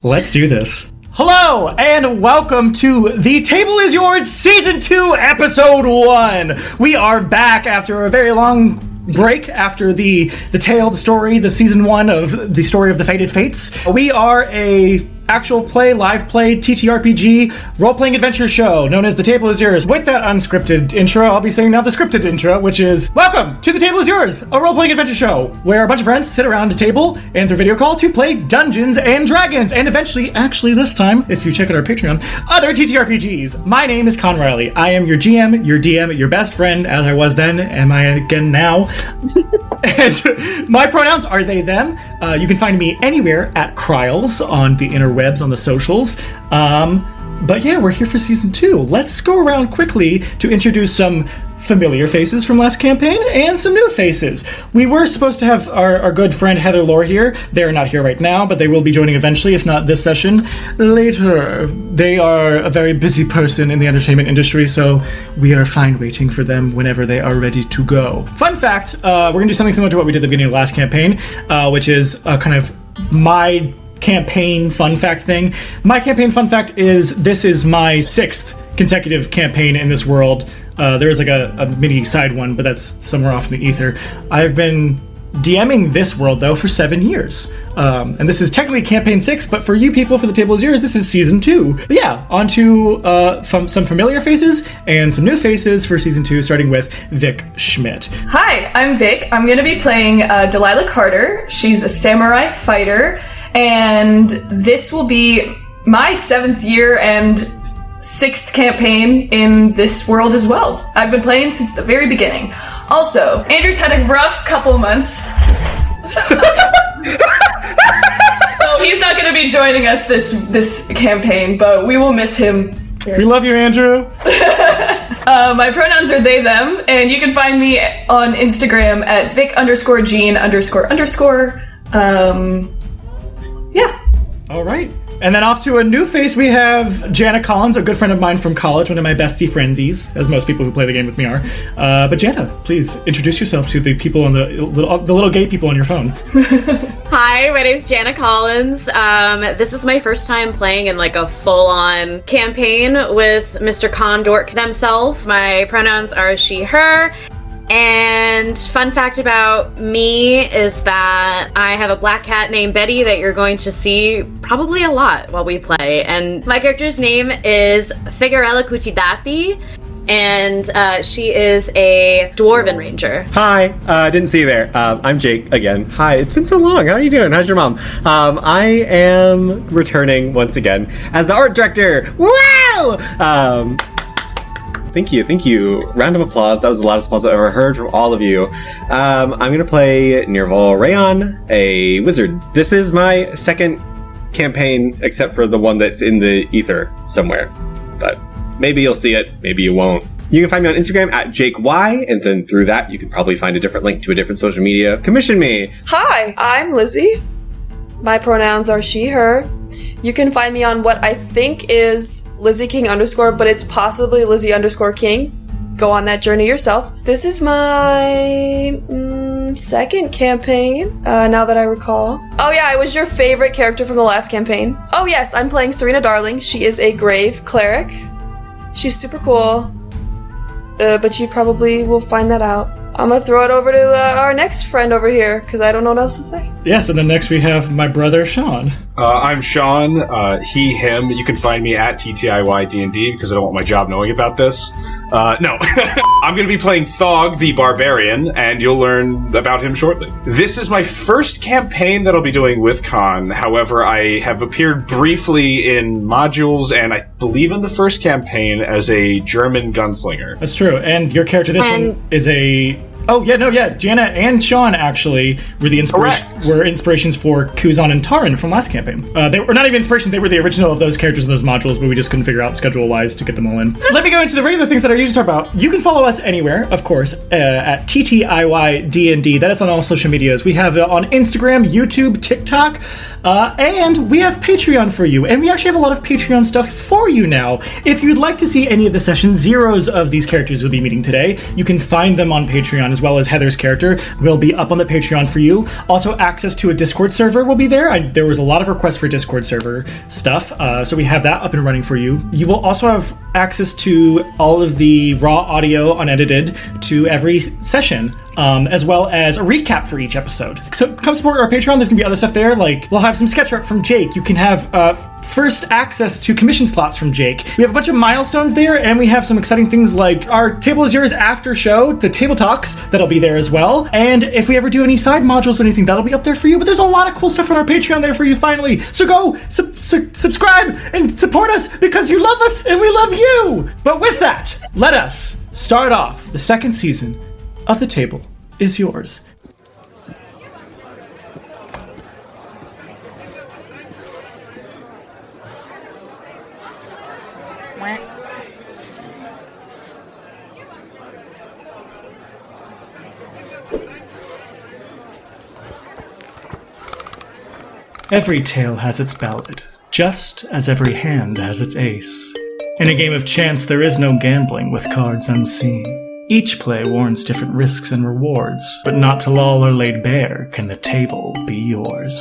Let's do this. Hello, and welcome to The Table Is Yours Season 2, Episode 1. We are back after a very long break after the tale, the story, the Season 1 of the story of the Fated Fates. We are a actual play, live play, TTRPG, role-playing adventure show known as The Table Is Yours. With that unscripted intro, I'll be saying now the scripted intro, which is, welcome to The Table Is Yours, a role-playing adventure show, where a bunch of friends sit around a table and through video call to play Dungeons and Dragons, and eventually, actually this time, if you check out our Patreon, other TTRPGs. My name is Con Riley. I am your GM, your DM, your best friend, as I was then, am I again now. And my pronouns are they, them. You can find me anywhere at Kryles on the interwebs, on the socials. But yeah, we're here for Season 2. Let's go around quickly to introduce some familiar faces from last campaign and some new faces. We were supposed to have our good friend Heather Lore here. They're not here right now, but they will be joining eventually, if not this session, later. They are a very busy person in the entertainment industry, so we are fine waiting for them whenever they are ready to go. Fun fact, we're going to do something similar to what we did at the beginning of the last campaign, which is kind of my campaign fun fact thing. My campaign fun fact is this is my 6th consecutive campaign in this world. There is like a mini side one, but that's somewhere off in the ether. I've been DMing this world though for 7 years. And this is technically campaign 6, but for you people, for The Table Is Yours, this is season 2. But yeah, on to some familiar faces and some new faces for season 2, starting with Vic Schmidt. Hi, I'm Vic. I'm going to be playing Delilah Carter. She's a samurai fighter, and this will be my 7th year and 6th campaign in this world as well. I've been playing since the very beginning. Also, Andrew's had a rough couple months. So he's not going to be joining us this campaign, but we will miss him. We love you, Andrew. My pronouns are they, them, and you can find me on Instagram at Vic_Jean__. Yeah. All right. And then off to a new face, we have Jana Collins, a good friend of mine from college, one of my bestie friendies, as most people who play the game with me are. But Jana, please introduce yourself to the people on the little gay people on your phone. Hi, my name's Jana Collins. This is my first time playing in like a full-on campaign with Mr. Condork himself. My pronouns are she, her. And fun fact about me is that I have a black cat named Betty that you're going to see probably a lot while we play. And my character's name is Figuerella Cucidati, and she is a Dwarven Ranger. Hi, didn't see you there. I'm Jake again. Hi, it's been so long. How are you doing? How's your mom? I am returning once again as the art director. Wow! Thank you. Round of applause. That was the loudest applause I've ever heard from all of you. I'm going to play Nirval Rayon, a wizard. This is my 2nd campaign, except for the one that's in the ether somewhere. But maybe you'll see it, maybe you won't. You can find me on Instagram at JakeY, and then through that, you can probably find a different link to a different social media. Commission me. Hi, I'm Lizzie. My pronouns are she, her. You can find me on what I think is Lizzie King _, but it's possibly Lizzie _King. Go on that journey yourself. This is my 2nd campaign, now that I recall. Oh yeah, I was your favorite character from the last campaign. Oh yes, I'm playing Serena Darling. She is a grave cleric. She's super cool, but you probably will find that out. I'm gonna throw it over to our next friend over here, because I don't know what else to say. Yes, and then next we have my brother, Sean. I'm Sean, he, him. You can find me at TTIYD&D, because I don't want my job knowing about this. No. I'm going to be playing Thog, the Barbarian, and you'll learn about him shortly. This is my first campaign that I'll be doing with Con. However, I have appeared briefly in modules, and I believe in the first campaign as a German gunslinger. That's true, and your character this one is a... Oh, yeah. Jana and Sean actually were the inspirations for Kuzan and Taran from last campaign. They were not even inspiration, they were the original of those characters in those modules, but we just couldn't figure out schedule-wise to get them all in. Let me go into the regular things that I usually talk about. You can follow us anywhere, of course, at TTIYD&D. That is on all social medias. We have it on Instagram, YouTube, TikTok, and we have Patreon for you. And we actually have a lot of Patreon stuff for you now. If you'd like to see any of the session zeros of these characters we'll be meeting today, you can find them on Patreon as as well as Heather's character, will be up on the Patreon for you. Also, access to a Discord server will be there. There was a lot of requests for Discord server stuff, so we have that up and running for you. You will also have access to all of the raw audio unedited to every session, as well as a recap for each episode. So come support our Patreon. There's gonna be other stuff there, like we'll have some sketch art from Jake. You can have first access to commission slots from Jake. We have a bunch of milestones there, and we have some exciting things like our Table is Yours after show, the table talks, that'll be there as well. And if we ever do any side modules or anything, that'll be up there for you. But there's a lot of cool stuff on our Patreon there for you finally. So go subscribe and support us because you love us and we love you. But with that, let us start off the second season of The Table is Yours. Every tale has its ballad, just as every hand has its ace. In a game of chance, there is no gambling with cards unseen. Each play warrants different risks and rewards, but not till all are laid bare can the table be yours.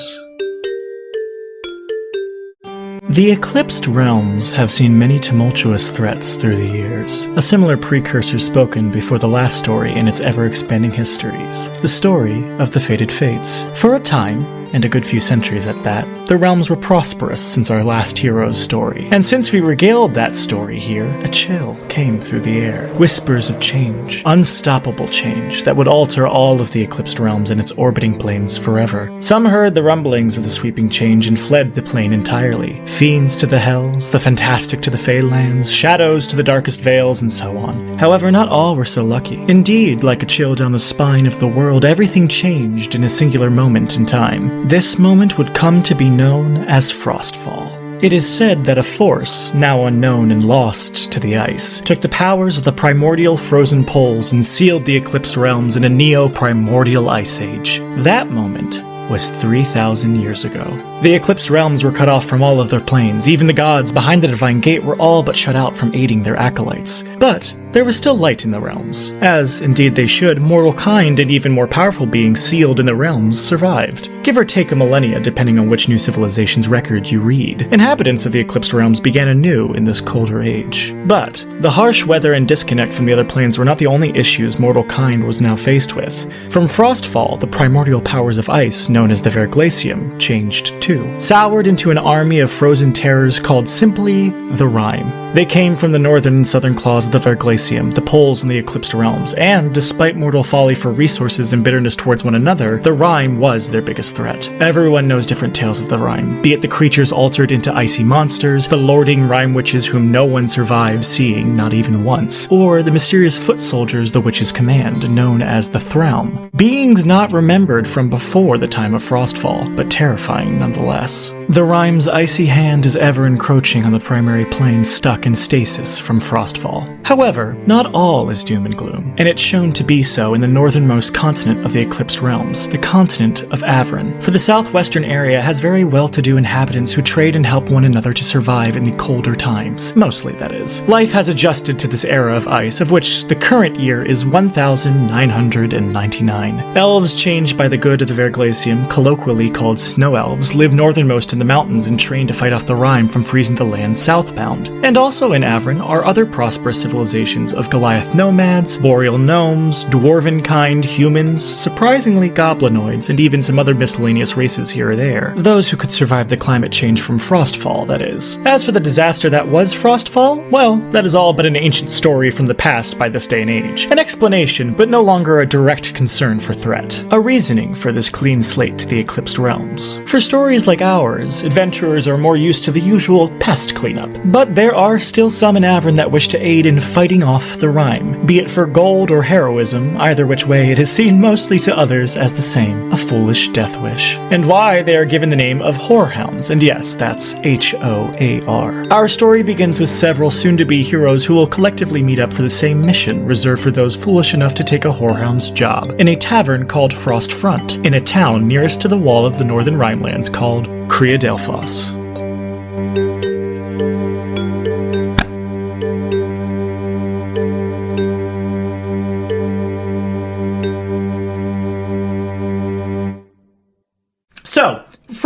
The Eclipsed Realms have seen many tumultuous threats through the years, a similar precursor spoken before the last story in its ever-expanding histories, the story of the Fated Fates. For a time, and a good few centuries at that, the realms were prosperous since our last hero's story. And since we regaled that story here, a chill came through the air. Whispers of change, unstoppable change, that would alter all of the Eclipsed Realms and its orbiting planes forever. Some heard the rumblings of the sweeping change and fled the plane entirely. Fiends to the hells, the fantastic to the Fadelands, shadows to the darkest vales, and so on. However, not all were so lucky. Indeed, like a chill down the spine of the world, everything changed in a singular moment in time. This moment would come to be known as Frostfall. It is said that a force, now unknown and lost to the ice, took the powers of the primordial frozen poles and sealed the Eclipsed Realms in a neo-primordial ice age. That moment was 3,000 years ago. The Eclipsed Realms were cut off from all of their planes. Even the gods behind the Divine Gate were all but shut out from aiding their acolytes. But there was still light in the realms. As, indeed they should, mortal kind and even more powerful beings sealed in the realms survived. Give or take a millennia, depending on which new civilization's record you read. Inhabitants of the Eclipsed Realms began anew in this colder age. But the harsh weather and disconnect from the other planes were not the only issues mortal kind was now faced with. From Frostfall, the primordial powers of ice, known as the Verglacium, changed too. Soured into an army of frozen terrors called simply the Rime. They came from the northern and southern claws of the Verglacium, the poles in the Eclipsed Realms, and despite mortal folly for resources and bitterness towards one another, the Rime was their biggest threat. Everyone knows different tales of the Rime, be it the creatures altered into icy monsters, the lording Rime witches whom no one survived seeing, not even once, or the mysterious foot soldiers the witches command, known as the Thraum. Beings not remembered from before the time of Frostfall, but terrifying nonetheless. The Rime's icy hand is ever encroaching on the primary plane stuck in stasis from Frostfall. However, not all is doom and gloom, and it's shown to be so in the northernmost continent of the Eclipsed Realms, the continent of Avran. For the southwestern area has very well-to-do inhabitants who trade and help one another to survive in the colder times. Mostly, that is. Life has adjusted to this era of ice, of which the current year is 1999. Elves changed by the good of the Verglacium, colloquially called snow elves, live northernmost in the mountains and train to fight off the Rime from freezing the land southbound. And also in Avran are other prosperous civilizations of Goliath nomads, boreal gnomes, dwarven kind, humans, surprisingly goblinoids, and even some other miscellaneous races here or there. Those who could survive the climate change from Frostfall, that is. As for the disaster that was Frostfall, well, that is all but an ancient story from the past by this day and age. An explanation, but no longer a direct concern for threat. A reasoning for this clean slate to the Eclipsed Realms. For stories like ours, adventurers are more used to the usual pest cleanup. But there are still some in Avran that wish to aid in fighting off the Rime, be it for gold or heroism, either which way it is seen mostly to others as the same, a foolish death wish. And why they are given the name of Whorehounds, and yes, that's H-O-A-R. Our story begins with several soon-to-be heroes who will collectively meet up for the same mission reserved for those foolish enough to take a Whorehound's job, in a tavern called Frostfront, in a town nearest to the wall of the northern Rimelands called Creadelphos.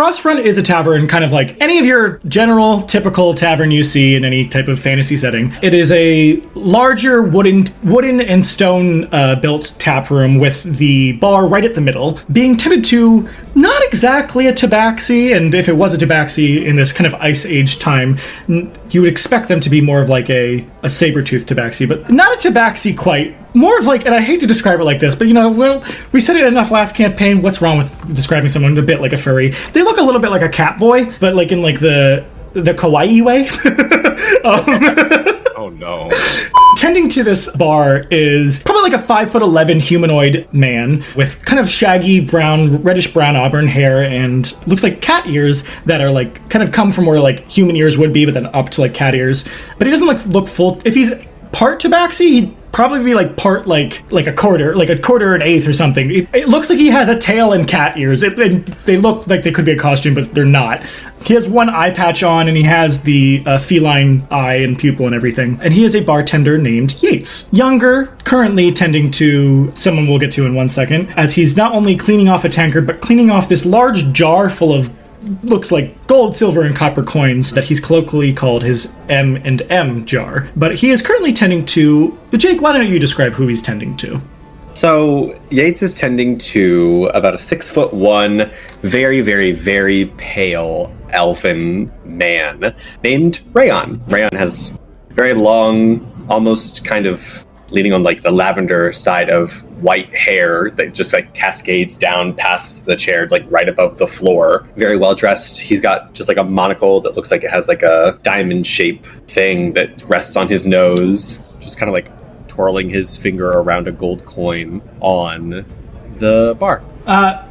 Frostfront is a tavern, kind of like any of your general, typical tavern you see in any type of fantasy setting. It is a larger wooden and stone built tap room with the bar right at the middle, being tended to not exactly a tabaxi, and if it was a tabaxi in this kind of Ice Age time, you would expect them to be more of like a saber-toothed tabaxi, but not a tabaxi quite. More of like, and I hate to describe it like this, but well, we said it enough last campaign. What's wrong with describing someone a bit like a furry? They look a little bit like a cat boy, but like in like the kawaii way. Oh no. Tending to this bar is probably like a 5'11" humanoid man with kind of shaggy reddish brown auburn hair and looks like cat ears that are like kind of come from where like human ears would be, but then up to like cat ears. But he doesn't look full. If he's part tabaxi, he'd probably be like part like a quarter an eighth or something. It looks like he has a tail and cat ears. They look like they could be a costume, but they're not. He has one eye patch on, and he has the feline eye and pupil and everything. And he is a bartender named Yates. Younger, currently tending to someone we'll get to in 1 second, as he's not only cleaning off a tankard, but cleaning off this large jar full of looks like gold, silver, and copper coins that he's colloquially called his M&M jar. But he is currently tending to... Jake, why don't you describe who he's tending to? So Yates is tending to about a 6'1", very, very, very pale elfin man named Rayon. Rayon has very long, almost kind of leaning on like the lavender side of white hair that just like cascades down past the chair, like right above the floor. Very well dressed. He's got just like a monocle that looks like it has like a diamond shape thing that rests on his nose, just kind of like twirling his finger around a gold coin on the bar. Are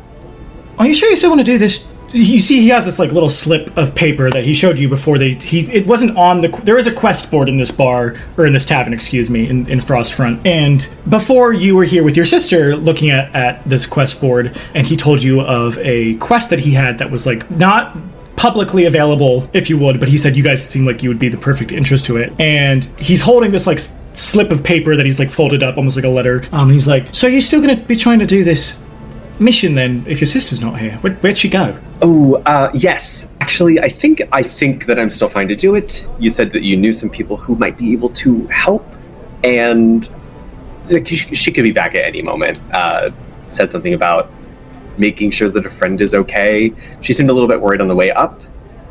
you sure you still want to do this? You see, he has this like little slip of paper that he showed you before it wasn't on there is a quest board in this bar, or in this tavern, excuse me, in Frostfront. And before you were here with your sister looking at this quest board, and he told you of a quest that he had that was like not publicly available, if you would, but he said you guys seem like you would be the perfect interest to it. And he's holding this like slip of paper that he's like folded up almost like a letter. And he's like, so you're still going to be trying to do this mission then if your sister's not here? Where'd she go? Oh, yes. Actually, I think that I'm still fine to do it. You said that you knew some people who might be able to help, and she could be back at any moment. Said something about making sure that a friend is okay. She seemed a little bit worried on the way up,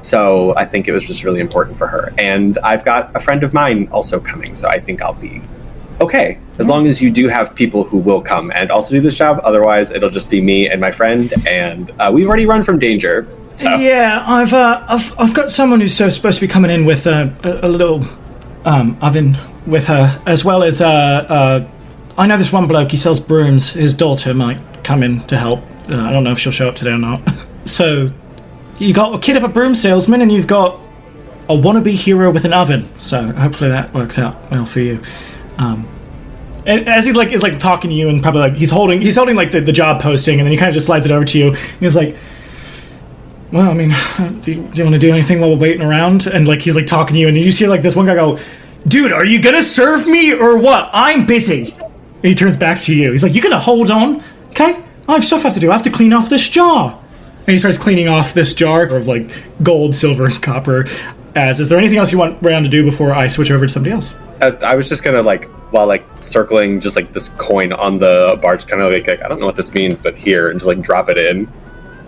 so I think it was just really important for her. And I've got a friend of mine also coming, so I think I'll be okay, as long as you do have people who will come and also do this job. Otherwise, it'll just be me and my friend, and we've already run from danger. So. Yeah, I've got someone who's supposed to be coming in with a little oven with her, as well as I know this one bloke. He sells brooms. His daughter might come in to help. I don't know if she'll show up today or not. So you got a kid of a broom salesman, and you've got a wannabe hero with an oven. So hopefully that works out well for you. And as he is talking to you, and probably like he's holding like the job posting, and then he kind of just slides it over to you. And he's like, well, I mean, do you want to do anything while we're waiting around? And like he's like talking to you, and you just hear like this one guy go, dude, are you gonna serve me or what? I'm busy. And he turns back to you. He's like, you gonna hold on? Okay, I have stuff I have to do. I have to clean off this jar. And he starts cleaning off this jar of like gold, silver, and copper. Is there anything else you want Rayon to do before I switch over to somebody else? I was just gonna while circling just like this coin on the bar, just kind of like I don't know what this means, but here, and just like drop it in,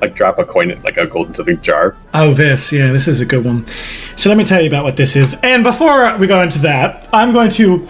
like drop a coin in like a gold into the jar. Oh, this is a good one. So let me tell you about what this is. And before we go into that, I'm going to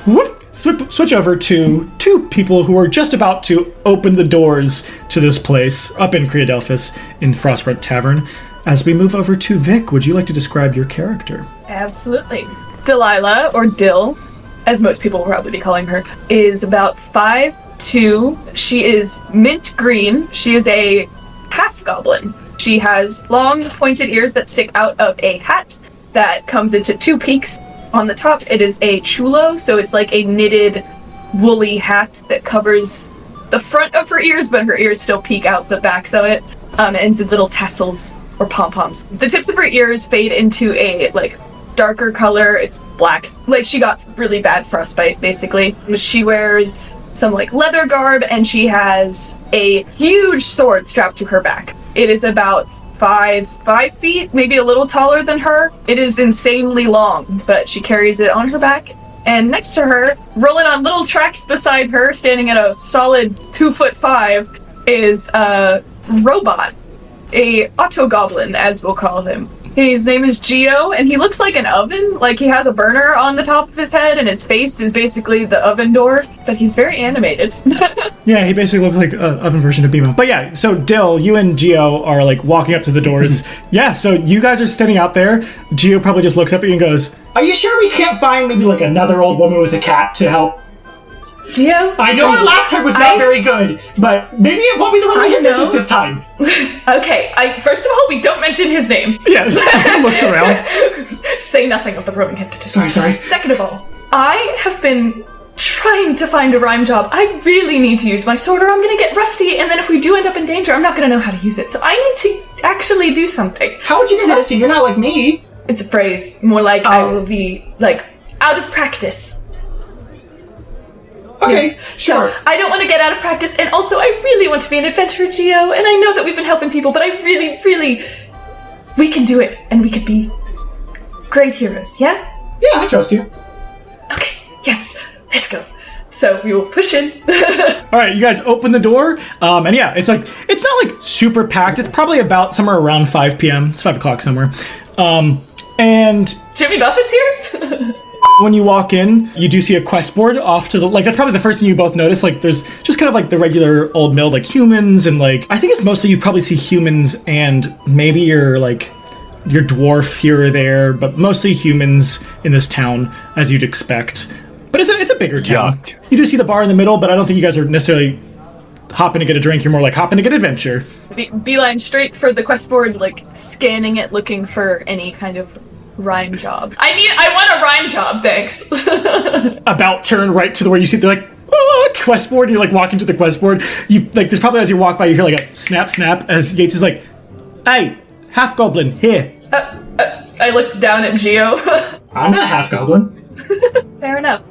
switch over to two people who are just about to open the doors to this place up in Creadelphus in Frostfront Tavern. As we move over to Vic, would you like to describe your character? Absolutely. Delilah, or Dill, as most people will probably be calling her, is about 5'2". She is mint green. She is a half-goblin. She has long, pointed ears that stick out of a hat that comes into two peaks. On the top, it is a chulo, so it's like a knitted, woolly hat that covers the front of her ears, but her ears still peek out the backs of it, and ends in little tassels or pom-poms. The tips of her ears fade into a, darker color. It's black. She got really bad frostbite, basically. She wears some, leather garb, and she has a huge sword strapped to her back. It is about 5 feet, maybe a little taller than her. It is insanely long, but she carries it on her back. And next to her, rolling on little tracks beside her, standing at a solid 2'5", is a robot, a autogoblin, as we'll call him. His name is Geo, and he looks like an oven. Like, he has a burner on the top of his head, and his face is basically the oven door, but he's very animated. Yeah, he basically looks like an oven version of Bimo. But yeah, so Dill, you and Geo are like walking up to the doors. Yeah, so you guys are standing out there. Geo probably just looks up at you and goes, "Are you sure we can't find maybe like another old woman with a cat to help?" Geo? I know our last time was not very good, but maybe it won't be the one we hypnotist this time. Okay, first of all, we don't mention his name. yeah, looks around. Say nothing of the roving hypnotist. Sorry. Second of all, I have been trying to find a rhyme job. I really need to use my sword or I'm gonna get rusty, and then if we do end up in danger, I'm not gonna know how to use it. So I need to actually do something. How would you get rusty? You're not like me. It's a phrase, more like I will be, like, out of practice. Okay, sure. So, I don't want to get out of practice, and also I really want to be an adventurer, Geo, and I know that we've been helping people, but I really, we can do it, and we could be great heroes, yeah? Yeah, I trust you. Okay, yes, let's go. So we will push in. All right, you guys open the door, and yeah, it's not like super packed. It's probably about somewhere around 5 p.m. It's 5 o'clock somewhere. And Jimmy Buffett's here? when you walk in, you do see a quest board off to the, like, that's probably the first thing you both notice. Like, there's just kind of like the regular old mill, like humans, and like, I think it's mostly you probably see humans and maybe your dwarf here or there, but mostly humans in this town, as you'd expect. But it's a bigger town. Yuck. You do see the bar in the middle, but I don't think you guys are necessarily hopping to get a drink. You're more like hopping to get adventure. Beeline straight for the quest board, like scanning it, looking for any kind of rhyme job. I want a rhyme job, thanks. About turn right to where you see the like quest board, and you're like walking to the quest board. You like there's probably as you walk by you hear like a snap as Yates is like, "Hey, half goblin here." I look down at Geo. I'm not half goblin. Fair enough.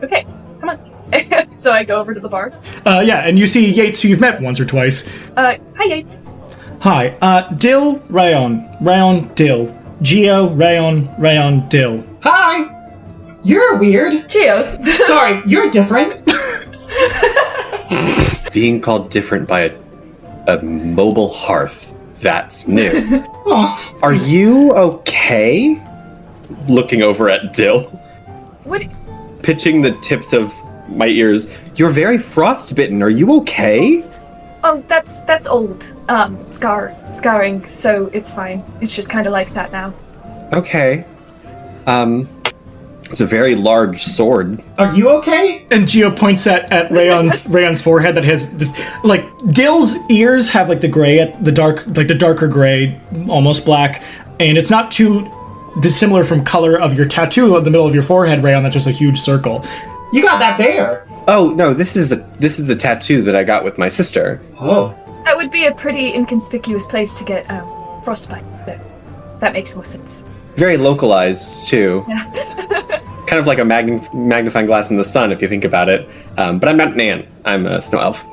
Okay, come on. So I go over to the bar. Yeah, and you see Yates, who you've met once or twice. Hi, Yates. Hi, Dill, Rayon, Dill. Geo, Rayon, Dill. Hi! You're weird. Geo. Sorry, you're different. Being called different by a mobile hearth. That's new. Oh, Are you okay? Looking over at Dill. What? Pitching the tips of my ears. You're very frostbitten. Are you okay? Oh, that's old. Scarring, so it's fine. It's just kind of like that now. Okay. It's a very large sword. are you okay? And Geo points at Rayon's forehead that has this, like, Dill's ears have like the gray, the darker gray, almost black, and it's not too dissimilar from color of your tattoo in the middle of your forehead, Rayon. That's just a huge circle. You got that there. Oh no, this is the tattoo that I got with my sister. Oh. That would be a pretty inconspicuous place to get frostbite. That makes more sense. Very localized too. Yeah. Kind of like a magnifying glass in the sun, if you think about it. But I'm not Nan. I'm a snow elf,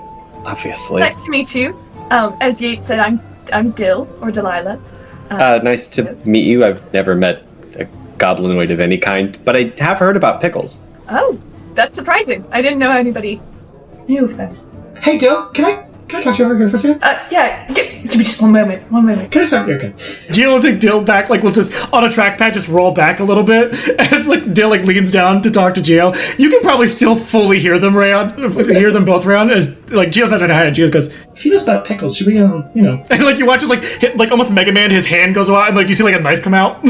obviously. Nice to meet you. As Yates said, I'm Dill or Delilah. Nice to meet you. I've never met a goblinoid of any kind, but I have heard about pickles. Oh, that's surprising. I didn't know anybody knew of them. Hey, Dill, can I touch you over here for a second? Yeah. Give me just one moment. Can I just have your okay? Geo will take Dill back, like, we'll just, on a trackpad, just roll back a little bit, as, like, Dill, like, leans down to talk to Geo. You can probably still fully hear them, hear them both, Rayon, as, like, Geo's not trying to hide it. Geo goes, If he knows about pickles, should we, and, like, you watch as, like, hit, like, almost Mega Man, his hand goes out, and, like, you see, like, a knife come out.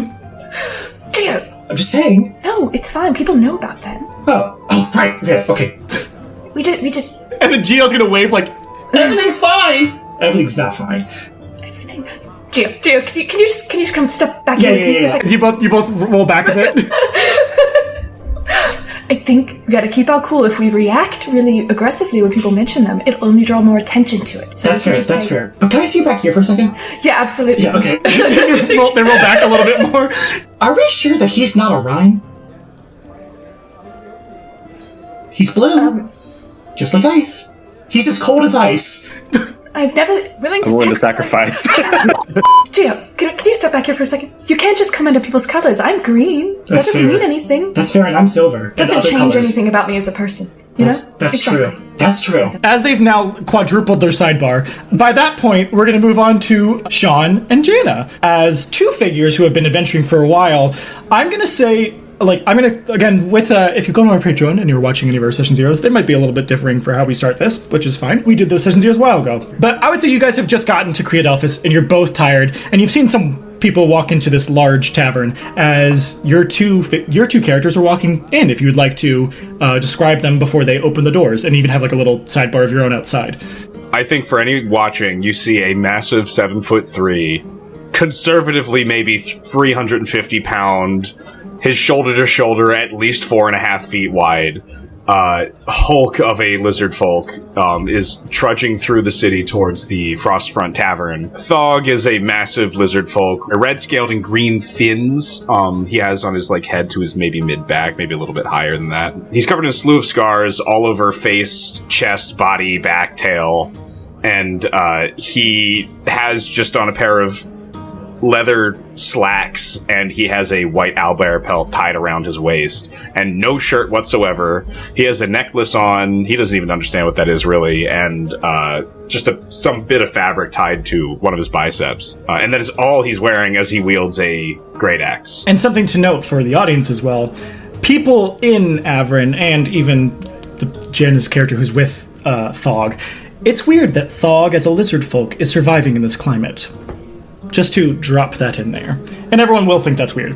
Geo. I'm just saying. No, it's fine. People know about that. Oh, right. Yeah, okay. We just And then Geo's gonna wave, like, Everything's fine. Everything's not fine. everything. Geo, can you just come step back Yeah, here with me for a yeah. second? you both roll back a bit. I think we gotta keep our cool. If we react really aggressively when people mention them, it'll only draw more attention to it. So That's we fair. can just That's say- fair. But can I see you back here for a second? Yeah, absolutely. Yeah. Okay. they roll back a little bit more. Are we sure that he's not a rhyme? He's blue, just like ice. He's as cold as ice. I've never Willing I'm willing to sacrifice. Gio, can you step back here for a second? You can't just come into people's colors. I'm green. That That's doesn't fair. mean anything. That's fair, and I'm silver. and Doesn't other change colors. anything about me as a person. You know? That's Exactly. true. That's true. As they've now quadrupled their sidebar, by that point, we're going to move on to Sean and Jana. As two figures who have been adventuring for a while, I'm going to say, again, with, if you go to our Patreon and you're watching any of our Session Zeros, they might be a little bit differing for how we start this, which is fine. We did those Session Zeros a while ago. But I would say you guys have just gotten to Creadelphus and you're both tired, and you've seen some people walk into this large tavern as your two characters are walking in. If you would like to describe them before they open the doors, and even have like a little sidebar of your own outside. I think for any watching, you see a massive 7'3", conservatively maybe 350 pound, his shoulder to shoulder, at least 4.5 feet wide, hulk of a lizard folk is trudging through the city towards the Frostfront Tavern. Thog is a massive lizard folk, red scaled and green fins. He has on his head to his maybe mid back, maybe a little bit higher than that. He's covered in a slew of scars all over face, chest, body, back, tail, and he has just on a pair of leather slacks, and he has a white owlbear pelt tied around his waist, and no shirt whatsoever. He has a necklace on. He doesn't even understand what that is, really, and just some bit of fabric tied to one of his biceps. And that is all he's wearing as he wields a great axe. And something to note for the audience as well, people in Avrin, and even Jen's character who's with Thog, it's weird that Thog as a lizard folk is surviving in this climate. Just to drop that in there. And everyone will think that's weird.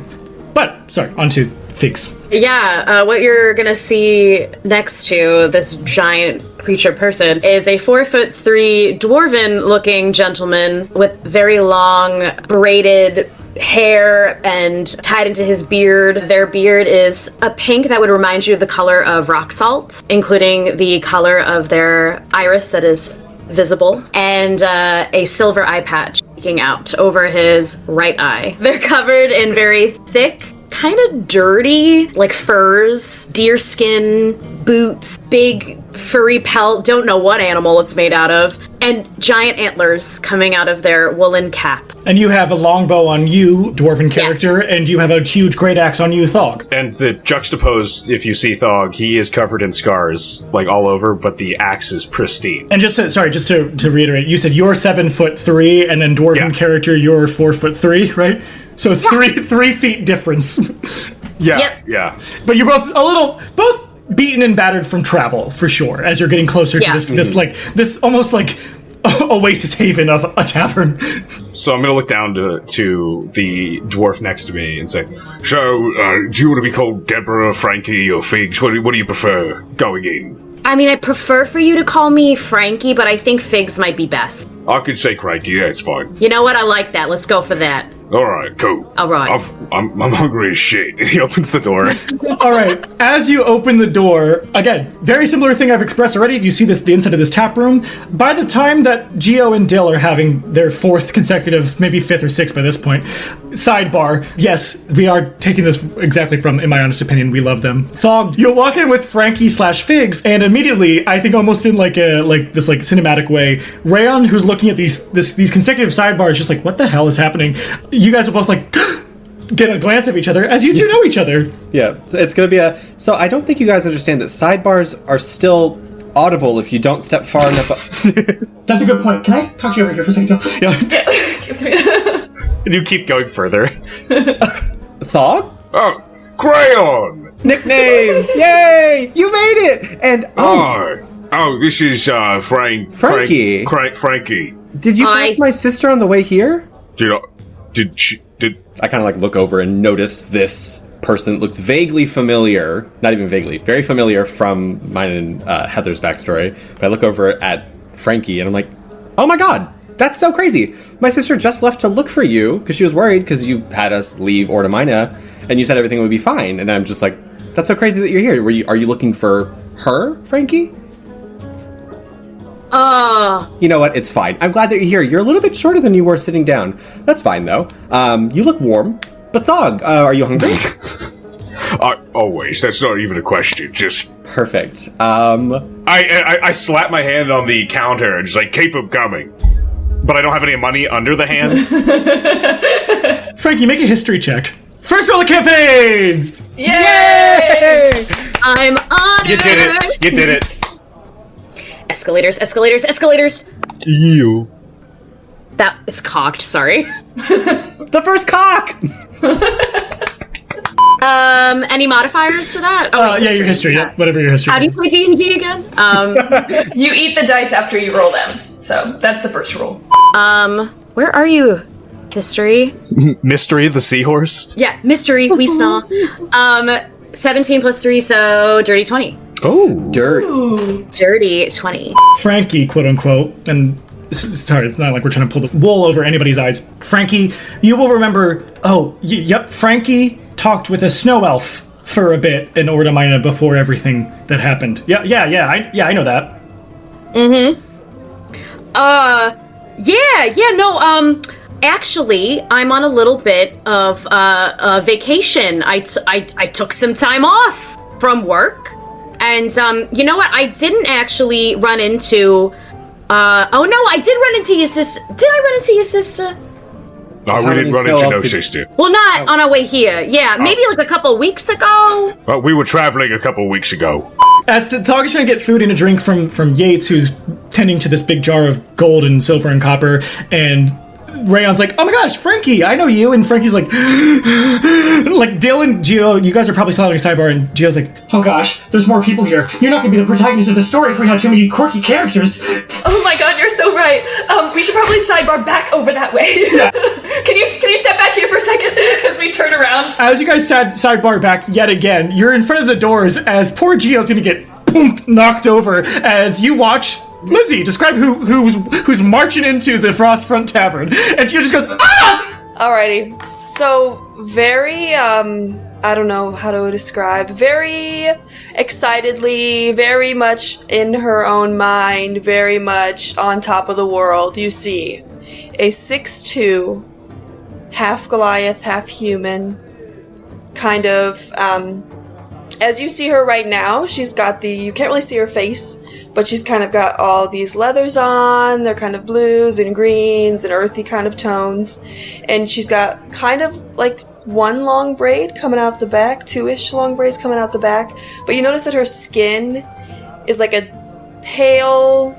But, sorry, on to Figs. Yeah, what you're gonna see next to this giant creature person is a 4'3" dwarven-looking gentleman with very long braided hair and tied into his beard. Their beard is a pink that would remind you of the color of rock salt, including the color of their iris that is visible, and a silver eye patch peeking out over his right eye. They're covered in very thick, kind of dirty, furs, deer skin, boots, big furry pelt, don't know what animal it's made out of, and giant antlers coming out of their woolen cap. And you have a longbow on you, dwarven character, and you have a huge great axe on you, Thog. And the juxtaposed, if you see Thog, he is covered in scars, all over, but the axe is pristine. And just to reiterate, you said you're 7'3", and then dwarven character, you're 4'3", right? So 3 feet difference. Yeah. But you're both beaten and battered from travel, for sure, as you're getting closer to this almost oasis haven of a tavern. So I'm going to look down to the dwarf next to me and say, so, do you want to be called Deborah, Frankie, or Figs? What do you prefer going in? I mean, I prefer for you to call me Frankie, but I think Figs might be best. I could say Cranky, yeah, it's fine. You know what? I like that. Let's go for that. Alright, cool. Alright. I'm hungry as shit. He opens the door. Alright, as you open the door, again, very similar thing I've expressed already, you see the inside of this tap room. By the time that Gio and Dill are having their fourth consecutive, maybe fifth or sixth by this point, sidebar, yes, we are taking this exactly from, in my honest opinion, we love them. Thog, you'll walk in with Frankie/Figs, and immediately, I think almost in this cinematic way, Rayon, who's looking at these consecutive sidebars, just what the hell is happening? You guys will both get a glance of each other as you two know each other. Yeah, it's going to be so I don't think you guys understand that sidebars are still audible if you don't step far enough up. That's a good point. Can I talk to you over here for a second? And you keep going further. Thog? Oh, Crayon! Nicknames! Yay! You made it! And this is Frankie. Frankie. Did you break my sister on the way here? Did I kind of like look over and notice this person that looks vaguely familiar, not even vaguely, very familiar from mine and Heather's backstory. But I look over at Frankie and I'm like, oh my god, that's so crazy. My sister just left to look for you because she was worried because you had us leave Ordomina and you said everything would be fine. And I'm just like, that's so crazy that you're here. Are you looking for her, Frankie? You know what? It's fine. I'm glad that you're here. You're a little bit shorter than you were sitting down. That's fine, though. You look warm. But Thog, are you hungry? Always. That's not even a question. Just Perfect. I slap my hand on the counter and just like, keep him coming. But I don't have any money under the hand. Frankie, make a history check. First roll of campaign! Yay! I'm honored. You did it. Escalators. You. That is cocked, sorry. The first cock! Any modifiers to that? Yeah, your history. Yeah, whatever your history. How do you play D&D again? You eat the dice after you roll them. So that's the first rule. Where are you? History? Mystery, the seahorse? Yeah, mystery, we smell. 17 plus 3, so dirty 20. Oh. Dirt. Dirty 20. Frankie, quote unquote, and sorry, it's not like we're trying to pull the wool over anybody's eyes. Frankie, you will remember. Yep. Frankie talked with a snow elf for a bit in Orda Minor before everything that happened. I know that. Actually, I'm on a little bit of vacation. I took some time off from work, and you know what? I didn't actually run into. I did run into your sister. Did I run into your sister? No, we didn't run into no sister. Well, not on our way here. Yeah, maybe like a couple weeks ago. But we were traveling a couple weeks ago. As the Thog is trying to get food and a drink from Yates, who's tending to this big jar of gold and silver and copper, and Rayon's like, oh my gosh, Frankie, I know you. And Frankie's like, Dale and Geo, you guys are probably still having a sidebar. And Geo's like, Oh gosh, there's more people here. You're not gonna be the protagonist of the story if we had too many quirky characters. Oh my god, you're so right. We should probably sidebar back over that way. Yeah. Can you step back here for a second as we turn around? as you guys sidebar back yet again, you're in front of the doors as poor Geo's gonna get knocked over as you watch Lizzie describe who's marching into the Frostfront Tavern, and Geo just goes, ah! Alrighty. So, very, I don't know how to describe. Very excitedly, very much in her own mind, very much on top of the world, you see a 6'2", half Goliath, half human, kind of, as you see her right now, she's got you can't really see her face, but she's kind of got all these leathers on. They're kind of blues and greens and earthy kind of tones. And she's got kind of like one long braid coming out the back, two-ish long braids coming out the back. But you notice that her skin is like a pale,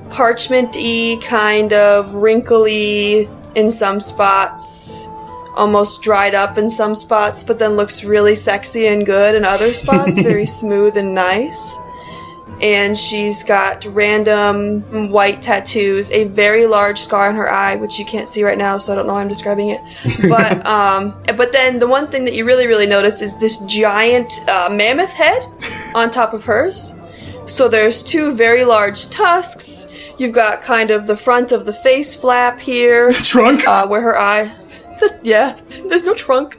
parchment-y, kind of wrinkly in some spots, almost dried up in some spots, but then looks really sexy and good in other spots, very smooth and nice. And she's got random white tattoos, a very large scar on her eye, which you can't see right now, so I don't know how I'm describing it. But then the one thing that you really, really notice is this giant mammoth head on top of hers. So there's two very large tusks. You've got kind of the front of the face flap here. The trunk? Where her eye... yeah, there's no trunk.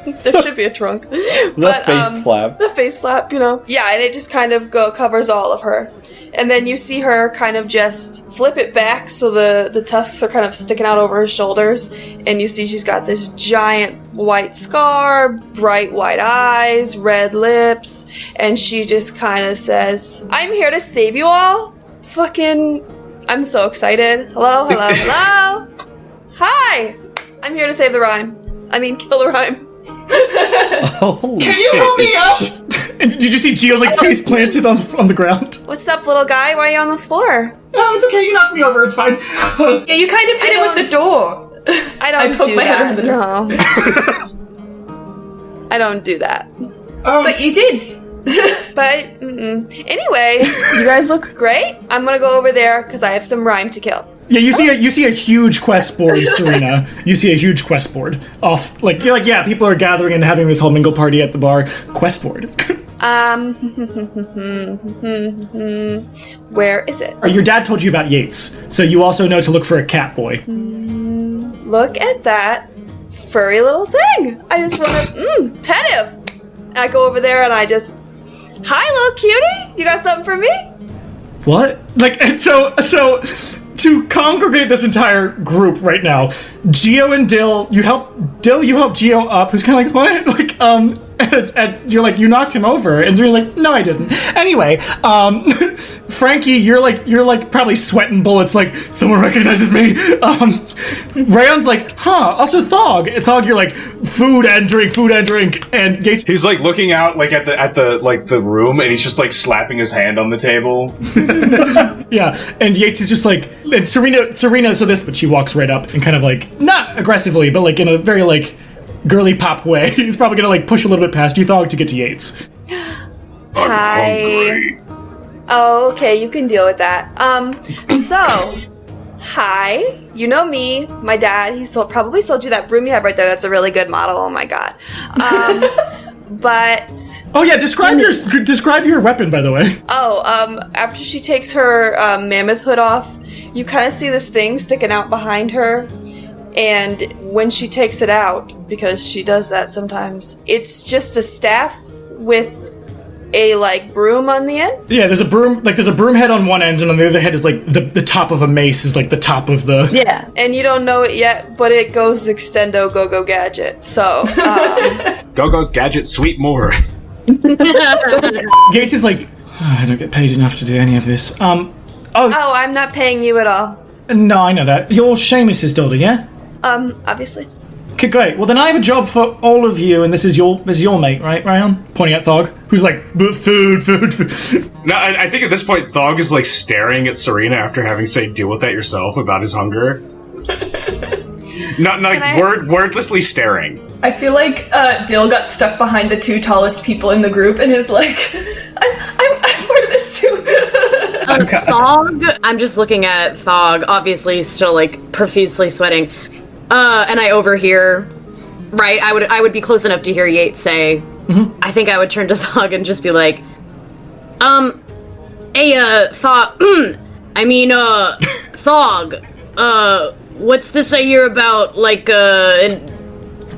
There should be a trunk. The face flap. The face flap, you know. Yeah, and it just kind of covers all of her. And then you see her kind of just flip it back so the tusks are kind of sticking out over her shoulders. And you see she's got this giant white scar, bright white eyes, red lips. And she just kind of says, I'm here to save you all. I'm so excited. Hello. Hi! I'm here to save the rhyme. Kill the rhyme. Can you help me up? And did you see Geo face planted on the ground? What's up, little guy? Why are you on the floor? Oh, it's okay. You knocked me over. It's fine. Yeah, you kind of hit it with the door. I don't poked do my head that. under the No. I don't do that. But you did. But, anyway, you guys look great. I'm gonna go over there because I have some rhyme to kill. Yeah, you see a huge quest board, Serena. You see a huch quest board off. You're like, yeah, people are gathering and having this whole mingle party at the bar. Quest board. Where is it? Your dad told you about Yates, so you also know to look for a cat boy. Look at that furry little thing. I just want to pet him. And I go over there and I just, hi, little cutie. You got something for me? What? And so to congregate this entire group right now, Geo and Dill, you help Geo up, who's kind of like, what? Like, and you're like, you knocked him over, and Serena's like, no, I didn't. Anyway, Frankie, you're like probably sweating bullets, like, someone recognizes me. Rayon's like, huh, also Thog, you're like, food and drink, and Yates. He's like looking out like at the room, and he's just like slapping his hand on the table. Yeah, and Yates is just like, and Serena, but she walks right up and kind of like, not aggressively, but like in a very like girly pop way. He's probably gonna like push a little bit past you, Thog, to get to Yates. Hi. Oh, okay, you can deal with that. Hi. You know me, my dad. He probably sold you that broom you have right there. That's a really good model. Oh my god. But oh yeah, describe your weapon, by the way. After she takes her mammoth hood off, you kind of see this thing sticking out behind her. And when she takes it out, because she does that sometimes, it's just a staff with a like broom on the end. Yeah, there's a broom head on one end, and on the other head is like the top of a mace is like the top of the. Yeah, and you don't know it yet, but it goes extendo go gadget. So go gadget, sweet more. Gates is like, I don't get paid enough to do any of this. Oh, I'm not paying you at all. No, I know that. You're Seamus's daughter, yeah? Obviously. Okay, great. Well, then I have a job for all of you, and this is your mate, right, Rayon? Pointing at Thog, who's like, food. No, I think at this point, Thog is like staring at Serena after having said, deal with that yourself about his hunger. Not like wordlessly staring. I feel like Dill got stuck behind the two tallest people in the group and is like, I'm part of this too. Thog, I'm just looking at Thog, obviously still like profusely sweating. And I overhear, right? I would be close enough to hear Yates say, I think I would turn to Thog and just be like, hey, Thog, Thog, what's this I hear about, like, an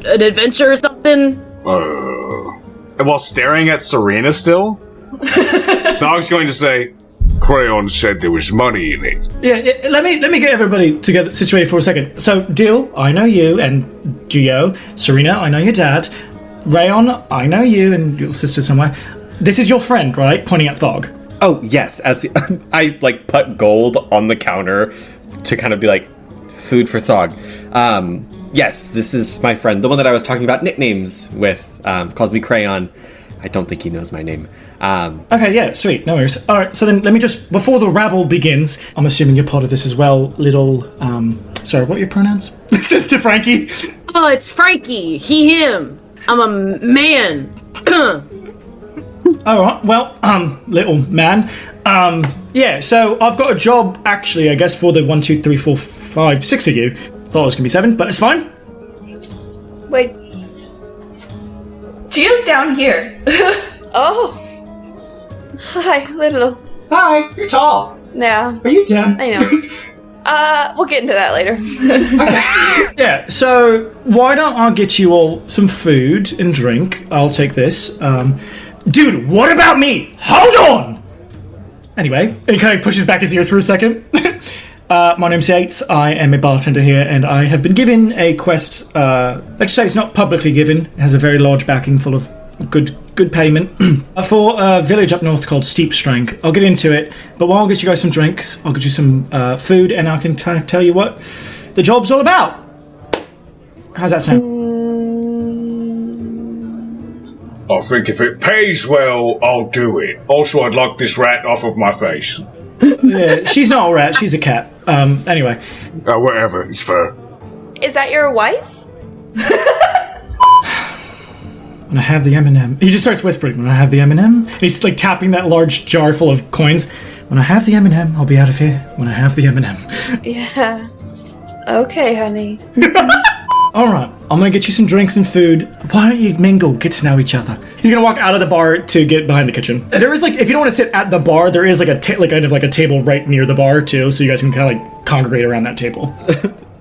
adventure or something? While staring at Serena still, Thog's going to say, Crayon said there was money in it. Yeah, let me get everybody together situated for a second. So, Dill, I know you, and Geo, Serena, I know your dad, Rayon, I know you and your sister somewhere. This is your friend, right? Pointing at Thog. Oh, yes. I like put gold on the counter to kind of be like, food for Thog. Yes, this is my friend, the one that I was talking about nicknames with, calls me Crayon. I don't think he knows my name. Okay, yeah, sweet, no worries. Alright, so then let me just, before the rabble begins, I'm assuming you're part of this as well, little, sorry, what are your pronouns? This is to Frankie. Oh, it's Frankie, he, him. I'm a man. Alright, well, little man. Yeah, so I've got a job, actually, I guess, for the 1, 2, 3, 4, 5, 6 of you. Thought it was gonna be 7, but it's fine. Wait. Geo's down here. Oh. Hi, little. Hi, you're tall. Yeah. Are you dim? I know. We'll get into that later. Yeah, so why don't I get you all some food and drink? I'll take this. Dude, what about me? Hold on! Anyway, he kind of pushes back his ears for a second. My name's Yates. I am a bartender here, and I have been given a quest. Let's say it's not publicly given. It has a very large backing full of good payment for a village up north called Steep Strength. I'll get into it, but while I'll get you guys some drinks, I'll get you some food, and I can kind of tell you what the job's all about. How's that sound? I think if it pays well, I'll do it. Also, I'd like this rat off of my face. Yeah, she's not a rat, she's a cat. Anyway. Whatever, it's fair. Is that your wife? When I have the M&M. He just starts whispering, when I have the M&M. He's like tapping that large jar full of coins. When I have the M&M, I'll be out of here. When I have the M&M. Yeah. Okay, honey. Alright, I'm gonna get you some drinks and food. Why don't you mingle, get to know each other? He's gonna walk out of the bar to get behind the kitchen. There is like, if you don't want to sit at the bar, there is like a a table right near the bar too, so you guys can kind of like congregate around that table.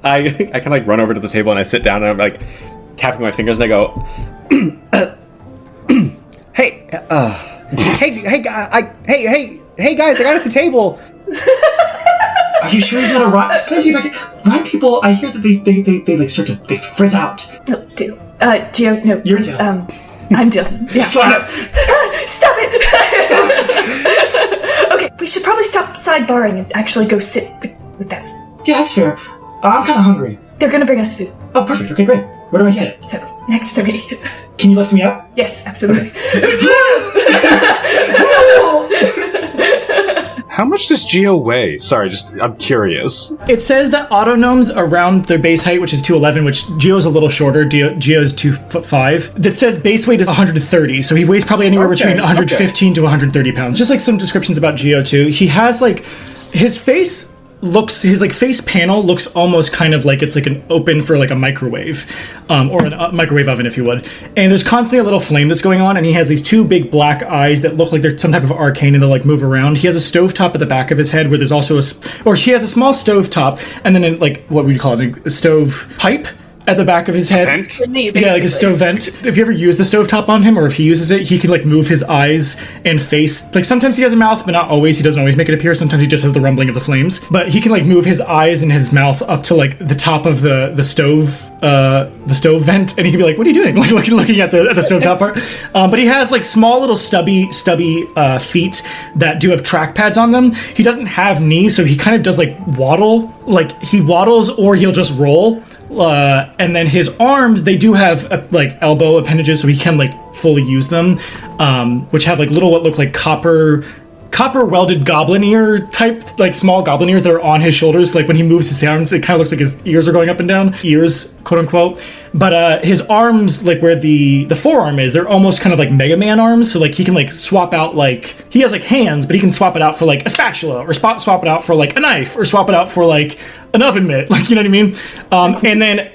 I kind of like run over to the table and I sit down and I'm like tapping my fingers and I go, hey guys, I got us a table. Are you sure he's not a rhyme? Can I see if I can... Rhyme people, I hear that they like start to... They frizz out. No, Dill. Gio, no. You're it's, Dill. I'm Dill. Yeah. Slap. Stop it! Okay, we should probably stop sidebarring and actually go sit with them. Yeah, that's fair. I'm kind of hungry. They're gonna bring us food. Oh, perfect. Okay, great. Where do I sit? So, next to me. Can you lift me up? Yes, absolutely. How much does Geo weigh? Sorry, I'm curious. It says that autognomes around their base height, which is 211, which Geo's a little shorter. Geo's 2'5". That says base weight is 130, so he weighs probably anywhere between 115 to 130 pounds. Just like some descriptions about Geo too. He has like his face panel looks almost kind of like it's like an open for like a microwave, or a microwave oven, if you would. And there's constantly a little flame that's going on, and he has these two big black eyes that look like they're some type of arcane and they'll like move around. He has a stovetop at the back of his head where there's also he has a small stovetop, and then like what would you call it, a stove pipe at the back of his head. Vent? Yeah, like a stove vent. If you ever use the stovetop on him, or if he uses it, he can like move his eyes and face. Like sometimes he has a mouth, but not always. He doesn't always make it appear. Sometimes he just has the rumbling of the flames. But he can like move his eyes and his mouth up to like the top of the stove vent, and he can be like, "What are you doing?" Like looking at the stovetop part. But he has like small little stubby feet that do have track pads on them. He doesn't have knees, so he kind of does like waddle. Like he waddles, or he'll just roll. And then his arms, they do have like elbow appendages, so he can like fully use them, which have like little what look like copper welded goblin ear type, like small goblin ears that are on his shoulders. Like when he moves his arms, it kind of looks like his ears are going up and down, ears, quote unquote. But his arms, like where the forearm is, they're almost kind of like Mega Man arms. So like he can like swap out, like he has like hands, but he can swap it out for like a spatula, or swap it out for like a knife, or swap it out for like an oven mitt, like, you know what I mean? And then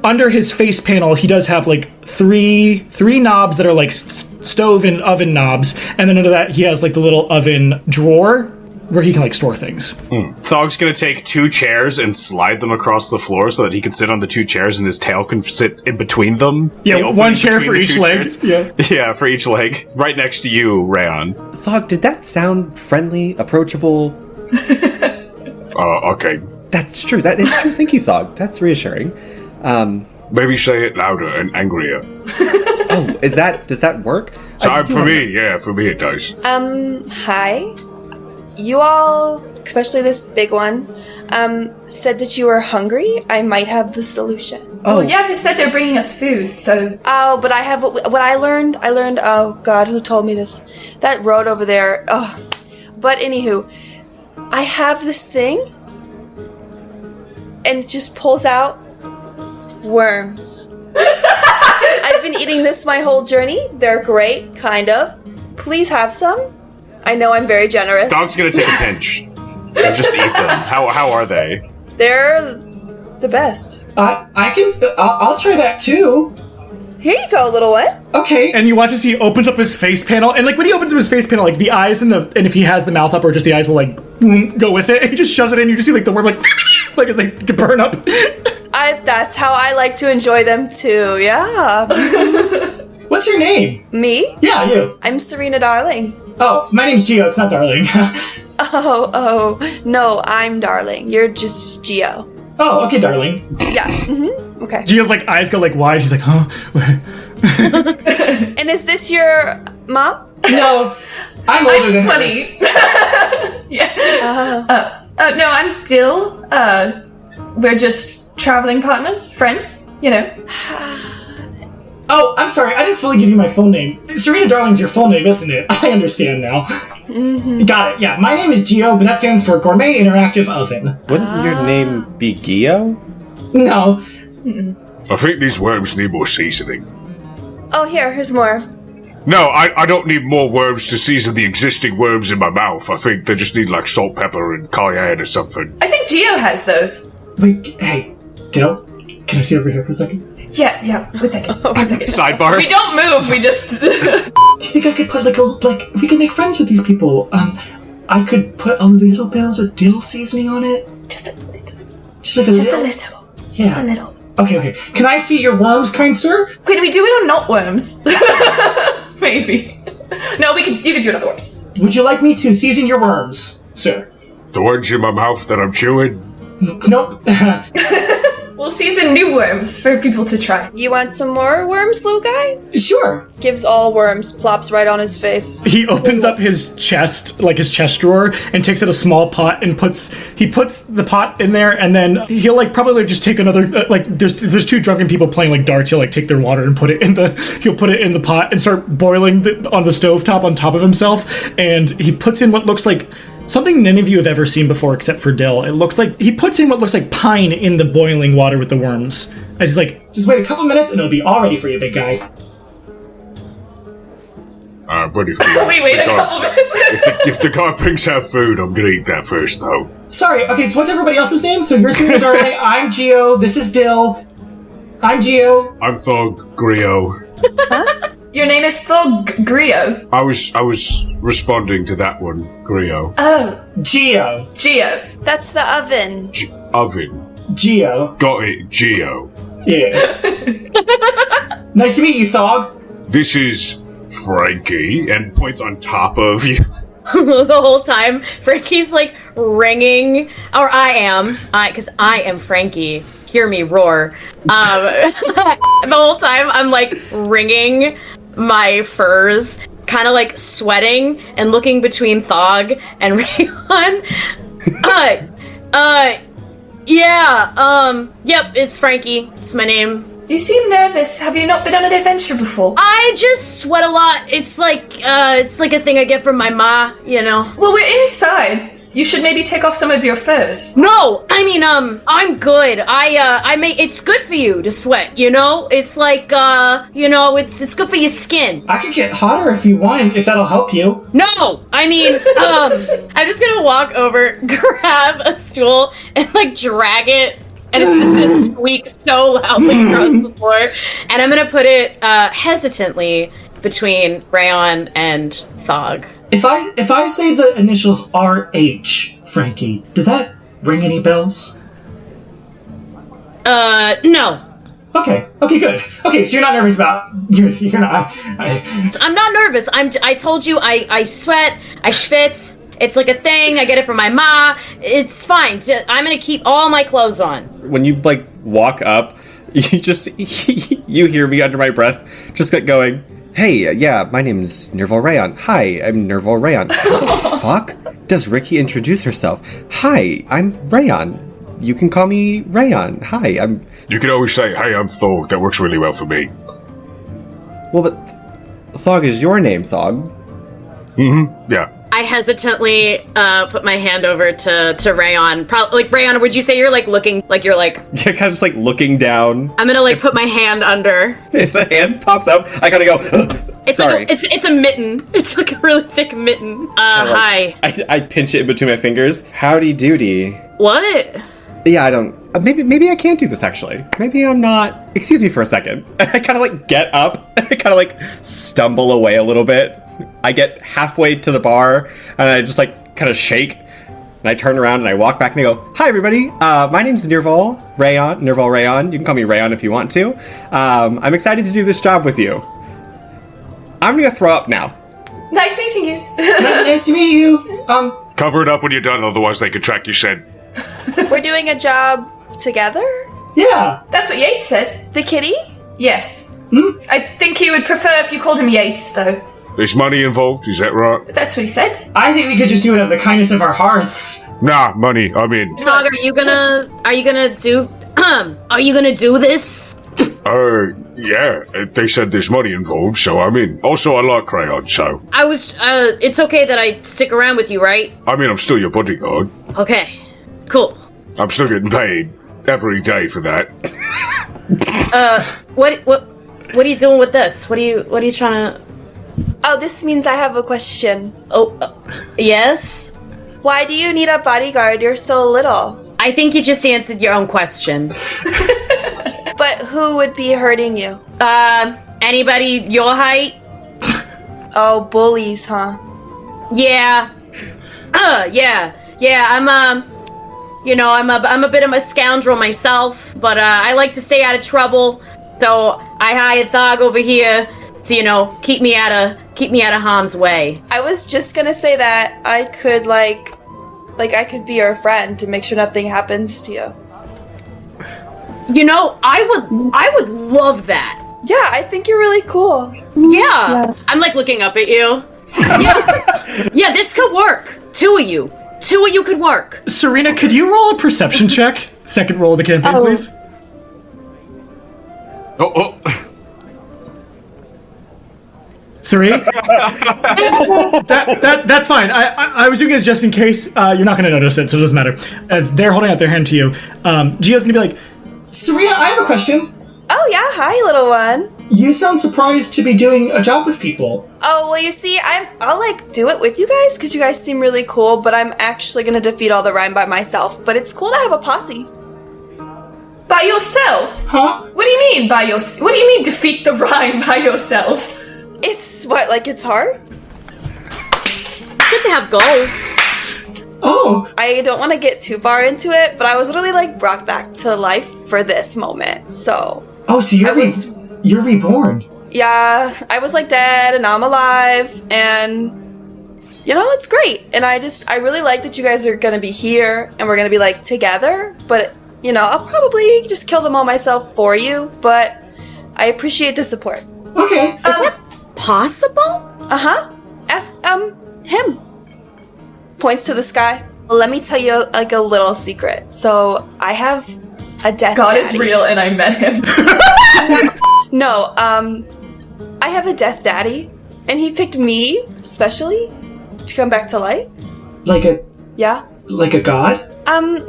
under his face panel, he does have like three knobs that are like stove and oven knobs, and then under that he has like the little oven drawer where he can like store things. Thog's gonna take 2 chairs and slide them across the floor so that he can sit on the 2 chairs and his tail can sit in between them. Yeah, one chair for each leg. Yeah, for each leg. Right next to you, Rayon. Thog, did that sound friendly, approachable? Okay. That's true. That is true. Thank you, Thog. That's reassuring. Maybe say it louder and angrier. Does that work? For me it does. Hi. You all, especially this big one, said that you were hungry. I might have the solution. Oh, well, yeah, they said they're bringing us food, so... Oh, but I have... What I learned... Oh, God, who told me this? That road over there. Oh. But anywho, I have this thing, and it just pulls out worms. I've been eating this my whole journey. They're great, kind of. Please have some. I know I'm very generous. Dog's gonna take a pinch and just eat them. How are they? They're the best. I'll try that too. Here you go, little one. Okay. And you watch as he opens up his face panel, and like when he opens up his face panel, like the eyes and if he has the mouth up or just the eyes will like go with it, and he just shoves it in. You just see like the worm like as they burn up. That's how I like to enjoy them too. Yeah. What's your name? Me? Yeah, you. I'm Serena Darling. Oh, my name's Gio. It's not Darling. Oh, no, I'm Darling. You're just Gio. Oh, okay, Darling. Yeah. Mm-hmm. Okay. Gio's like eyes go like wide. He's like, huh? And is this your mom? No, I'm older than 20. Yeah. No, I'm Dill. We're just traveling partners, friends, you know. Oh, I'm sorry. I didn't fully give you my full name. Serena Darling's your full name, isn't it? I understand now. Mm-hmm. Got it. Yeah, my name is Gio, but that stands for Gourmet Interactive Oven. Wouldn't your name be Gio? No. I think these worms need more seasoning. Oh, here's more. No, I don't need more worms to season the existing worms in my mouth. I think they just need like salt, pepper, and cayenne or something. I think Gio has those. Wait, hey, Dill, can I see over here for a second? Yeah, one second. Sidebar? We don't move, we just... Do you think I could put if we could make friends with these people, I could put a little bit of dill seasoning on it? Just a little. Just like a little? Yeah. Just a little. Okay. Can I see your worms, kind sir? Wait, do we do it on not worms? Maybe. No, you can do it on worms. Would you like me to season your worms, sir? The ones in my mouth that I'm chewing? Nope. We'll season new worms for people to try. You want some more worms, little guy? Sure. Gives all worms, plops right on his face. He opens up his chest, like his chest drawer, and takes out a small pot and puts the pot in there, and then he'll like probably just take another like there's two drunken people playing like darts. He'll like take their water and put it in the pot and start boiling on the stovetop on top of himself, and he puts in what looks like something none of you have ever seen before except for Dill. It looks like he puts in what looks like pine in the boiling water with the worms. As he's like, just wait a couple minutes and it'll be all ready for you, big guy. But if the, Wait a couple minutes. if the guy brings out food, I'm gonna eat that first, though. Sorry, okay, so what's everybody else's name? So you're Serena Darling, I'm Geo, this is Dill. I'm Geo. I'm Thog Grio. Your name is Thog Grio. I was responding to that one, Grio. Oh, Geo. Geo. That's the oven. Oven. Geo. Got it, Geo. Yeah. Nice to meet you, Thog. This is Frankie, and points on top of you. The whole time, Frankie's like ringing, or because I am Frankie. Hear me roar. The whole time I'm like wringing my furs, kind of like sweating and looking between Thog and Rayon. Yep, it's Frankie. It's my name. You seem nervous. Have you not been on an adventure before? I just sweat a lot. It's like a thing I get from my ma, you know. Well, we're inside. You should maybe take off some of your furs. No, I mean, I'm good. It's good for you to sweat, you know? It's like, it's good for your skin. I could get hotter if you want, if that'll help you. No, I mean, I'm just gonna walk over, grab a stool, and like drag it, and it's just gonna squeak so loudly across the floor, and I'm gonna put it, hesitantly between Rayon and Thog. If I say the initials RH, Frankie, does that ring any bells? No. Okay, good. Okay, so you're not nervous about you're not. I'm not nervous. I told you I sweat, I schwitz. It's like a thing. I get it from my ma. It's fine. I'm gonna keep all my clothes on. When you like walk up, you hear me under my breath, just get going. Hey, yeah, my name's Nerval Rayon. Hi, I'm Nerval Rayon. Fuck? Does Ricky introduce herself? Hi, I'm Rayon. You can call me Rayon. Hi, I'm... You can always say, hey, I'm Thog. That works really well for me. Well, but Thog is your name, Thog. Mm-hmm, yeah. I hesitantly put my hand over to Rayon. Like, Rayon, would you say you're like looking, like you're like... Yeah, kind of just like looking down. I'm gonna like put my hand under. If the hand pops up, I kind of go, it's sorry. Like it's a mitten. It's like a really thick mitten. Hi. I pinch it in between my fingers. Howdy doody. What? Yeah, I don't... Maybe I can't do this, actually. Maybe I'm not... Excuse me for a second. I kind of like get up. I kind of like stumble away a little bit. I get halfway to the bar, and I just like kind of shake, and I turn around and I walk back and I go, "Hi everybody, my name's Nerval Rayon. You can call me Rayon if you want to. I'm excited to do this job with you. I'm gonna throw up now." Nice meeting you. Nice to meet you. Cover it up when you're done, otherwise they could track your scent. We're doing a job together? Yeah. That's what Yates said. The kitty? Yes. I think he would prefer if you called him Yates, though. There's money involved, is that right? That's what he said. I think we could just do it out of the kindness of our hearts. Nah, money, I'm in. Thog, are you gonna do this? Yeah, they said there's money involved, so I'm in. Also, I like crayons, so... It's okay that I stick around with you, right? I mean, I'm still your bodyguard. Okay, cool. I'm still getting paid every day for that. What are you doing with this? What are you trying to... Oh, this means I have a question. Yes? Why do you need a bodyguard? You're so little. I think you just answered your own question. But who would be hurting you? Anybody your height? Oh, bullies, huh? Yeah. Yeah, I'm a bit of a scoundrel myself, but I like to stay out of trouble, so I hired Thog over here to, keep me out of harm's way. I was just gonna say that I could, like I could be your friend to make sure nothing happens to you. You know, I would love that. Yeah, I think you're really cool. Yeah. I'm like looking up at you. Yeah. Yeah, this could work. Two of you could work. Serena, could you roll a perception check? Second roll of the campaign, please. Oh. 3. That's fine. I was doing this just in case. You're not going to notice it, so it doesn't matter. As they're holding out their hand to you, Gio's going to be like, Serena, I have a question. Oh yeah, hi little one. You sound surprised to be doing a job with people. Oh, well you see, I'll like do it with you guys because you guys seem really cool, but I'm actually gonna defeat all the Rhyme by myself. But it's cool to have a posse. By yourself? Huh? What do you mean by what do you mean defeat the Rhyme by yourself? It's what, like it's hard? It's good to have goals. Oh. I don't want to get too far into it, but I was really like brought back to life for this moment. So Oh, so you're reborn. yeah, I was like dead and now I'm alive, and you know, it's great. And I really like that you guys are gonna be here and we're gonna be like together, but you know, I'll probably just kill them all myself for you, but I appreciate the support. Okay. Is that possible? Uh-huh. Ask him. Points to the sky. Let me tell you like a little secret. So I have a death God daddy. is real and I met him. No, I have a death daddy, and he picked me specially to come back to life. Like a god?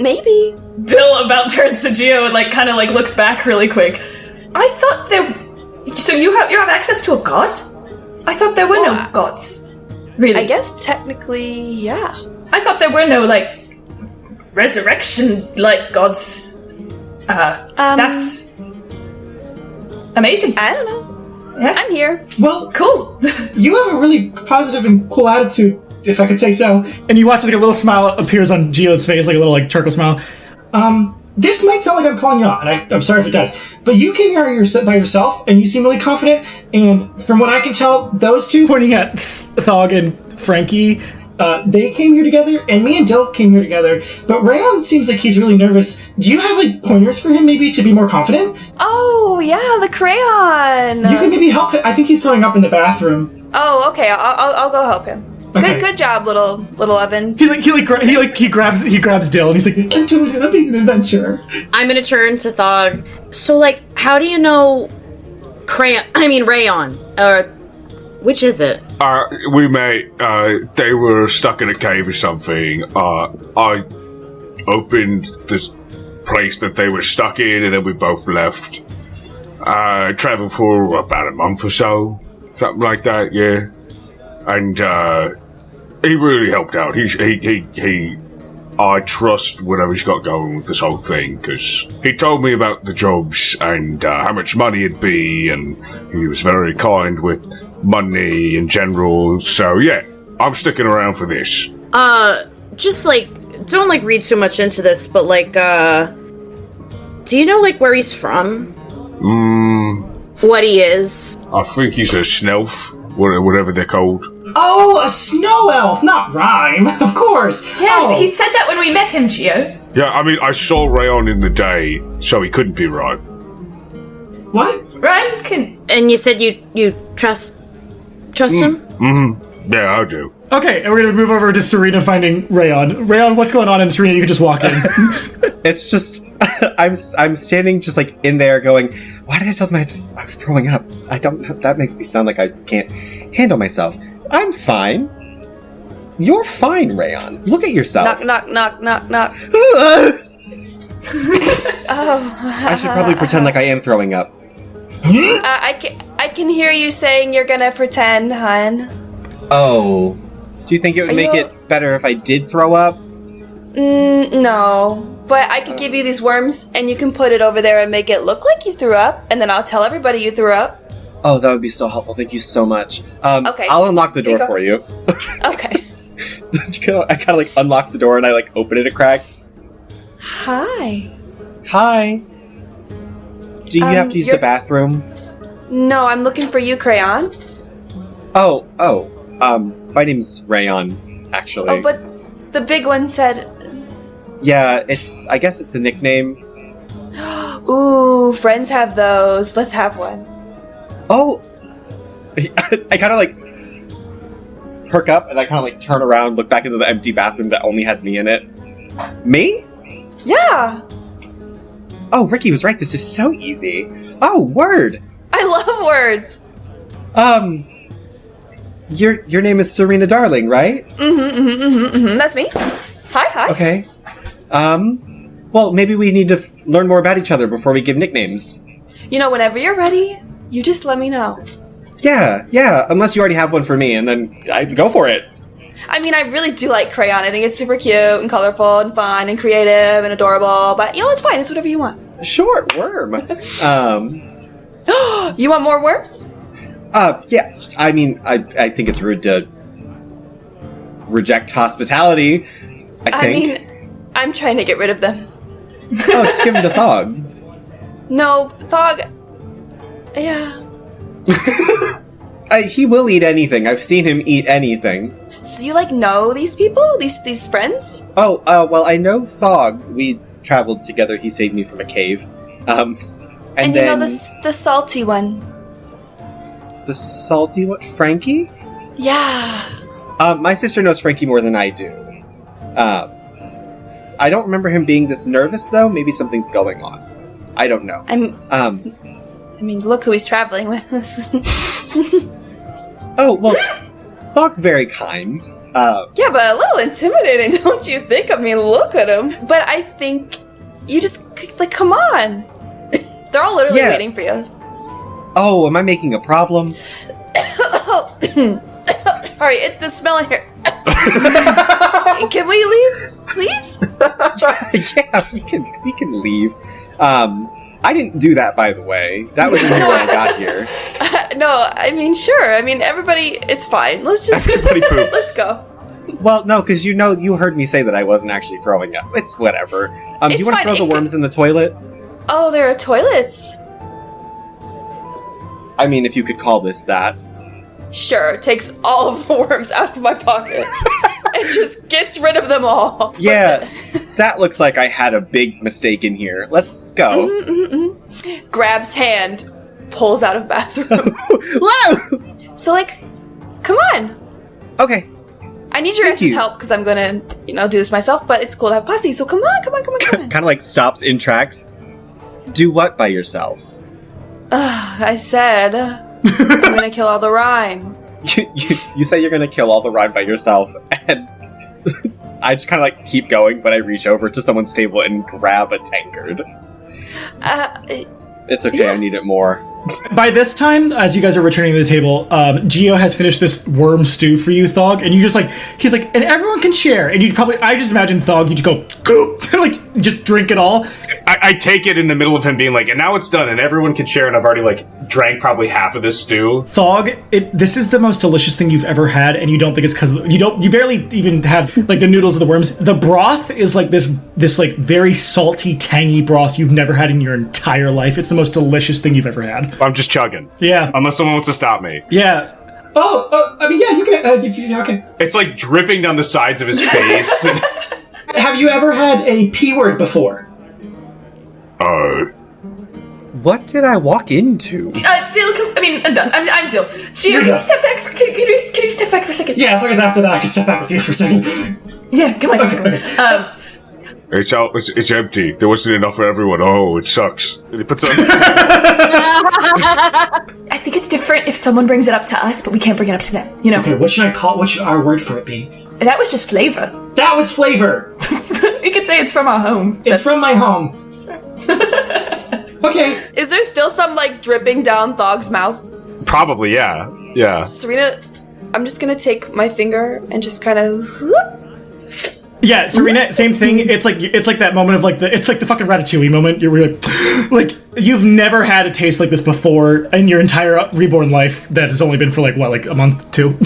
Maybe. Dill about turns to Gio and like kind of like looks back really quick. I thought so you have access to a god? I thought there were no gods. Really? I guess technically, yeah. I thought there were no like resurrection like gods. That's amazing. I don't know. Yeah. I'm here. Well, Cool. you have a really positive and cool attitude, if I could say so. and you watch like a little smile appears on Gio's face, like a little like charcoal smile. This might sound like I'm calling you out, and I'm sorry if it does, but you came here by yourself, and you seem really confident, and from what I can tell, those two, Pointing at Thog and Frankie. they came here together, and me and Dill came here together, but Rayon seems like he's really nervous. Do you have, like, pointers for him, maybe, to be more confident? Oh, yeah, the crayon. You can maybe help him. I think he's throwing up in the bathroom. Oh, okay. I'll go help him. Okay. Good job, little Evans. He grabs Dill and he's like, I'm doing it. I'm being an adventurer. I'm gonna turn to Thog. So, like, how do you know Rayon? Which is it? We met, they were stuck in a cave or something. I opened this place that they were stuck in, and then we both left. Traveled for about a month or so. Something like that, yeah. And, he really helped out. I trust whatever he's got going with this whole thing, because he told me about the jobs and how much money it'd be, and he was very kind with money in general. So yeah, I'm sticking around for this. Just like, don't like read too much into this, but like, do you know like where he's from? What he is? I think he's a snelf, whatever they're called. Oh, a snow elf, not rhyme. Of course. Yes, Oh. he said that when we met him, Gio. Yeah, I mean, I saw Rayon in the day, so he couldn't be right. What? Ryan can. And you said you trust him? Yeah, I do. okay, and we're gonna move over to Serena finding Rayon. Rayon, what's going on? And Serena, you can just walk in. It's just I'm standing just like in there going, why did I tell them I was throwing up? That makes me sound like I can't handle myself. I'm fine. You're fine, Rayon. Look at yourself. Knock. I should probably pretend like I am throwing up. I can hear you saying you're gonna pretend, hun. Oh. Do you think it would make it better if I did throw up? No. But I could give you these worms, and you can put it over there and make it look like you threw up, and then I'll tell everybody you threw up. Oh, that would be so helpful. Thank you so much. Okay. I'll unlock the door Here you go. for you. Okay. I kind of like unlock the door and I like open it a crack. Hi. Hi. Do you have to use the bathroom? No, I'm looking for you, Crayon. Oh. My name's Rayon, actually. Oh, but The big one said... Yeah, I guess it's a nickname. Ooh, friends have those. Let's have one. Oh! I kind of like perk up and I kind of like turn around, look back into the empty bathroom that only had me in it. Me? Yeah. Oh, Ricky was right. This is so easy. Oh, word. I love words. Your name is Serena Darling, right? That's me. Hi. Okay. Well, maybe we need to learn more about each other before we give nicknames. You know, whenever you're ready, you just let me know. Yeah. Unless you already have one for me, and then I'd go for it. I mean, I really do like crayon. I think it's super cute and colorful and fun and creative and adorable. But, you know, it's fine. It's whatever you want. Sure, worm. You want more worms? Yeah. I mean, I think it's rude to reject hospitality, I think. mean, I'm trying to get rid of them. Oh, just give them to Thog. No, Thog... Yeah. He will eat anything. I've seen him eat anything. So you, like, know these people? These friends? Oh, well, I know Thog. We traveled together. He saved me from a cave. And you then... know the salty one? The salty one? Frankie? Yeah. My sister knows Frankie more than I do. I don't remember him being this nervous, though. Maybe something's going on. I don't know. I mean, look who he's traveling with. Oh, well, Thog's very kind. Yeah, but a little intimidating, don't you think? I mean, look at him. But I think you just, like, come on. They're all literally waiting for you. Oh, am I making a problem? Sorry, it's the smell in here. Can we leave, please? Yeah, we can leave. I didn't do that, by the way. That was when I got here. No, I mean, sure. I mean, everybody, it's fine. Let's just... Everybody poops. Let's go. Well, no, because you heard me say that I wasn't actually throwing up. It's whatever. Do you want to throw the worms in the toilet? Oh, there are toilets. I mean, if you could call this that. Sure, takes all of the worms out of my pocket. And just gets rid of them all. Yeah, that looks like I had a big mistake in here. Let's go. Grabs hand, pulls out of bathroom. Whoa! So, like, come on. Okay. I need your guys' help because I'm gonna, do this myself, but it's cool to have posse, so come on. Kind of like stops in tracks. Do what by yourself? I said, I'm gonna kill all the rhyme. You say you're gonna kill all the rhyme by yourself, and I just kind of like keep going, but I reach over to someone's table and grab a tankard. It's okay, I need it more. By this time, as you guys are returning to the table, Gio has finished this worm stew for you, Thog, and you just he's like, and everyone can share. And you'd probably, I just imagine Thog, you just go, goop, like, just drink it all. I take it in the middle of him being like, and now it's done, and everyone can share, and I've already, drank probably half of this stew. Thog, this is the most delicious thing you've ever had, and you don't think it's because, you barely even have, the noodles of the worms. The broth is, this very salty, tangy broth you've never had in your entire life. It's the most delicious thing you've ever had. I'm just chugging. Yeah. Unless someone wants to stop me. Yeah. I mean, yeah, you can, okay. It's dripping down the sides of his face. Have you ever had a P word before? What did I walk into? Dill, I'm done. I'm Dill. Gio, can you step back for? Can you step back for a second? Yeah, as long as after that I can step back with you for a second. Yeah, come on. Okay. It's out. It's empty. There wasn't enough for everyone. Oh, it sucks. And he puts on. I think it's different if someone brings it up to us, but we can't bring it up to them. Okay, what should I call? What should our word for it be? That was just flavor. That was flavor. We could say it's from our home. It's from my home. Okay. Is there still some, dripping down Thog's mouth? Probably, yeah. Yeah. Serena, I'm just gonna take my finger and just kind of... Yeah, Serena, same thing. It's like that moment of it's like the fucking Ratatouille moment. You're really like you've never had a taste like this before in your entire reborn life. That has only been for a month, 2.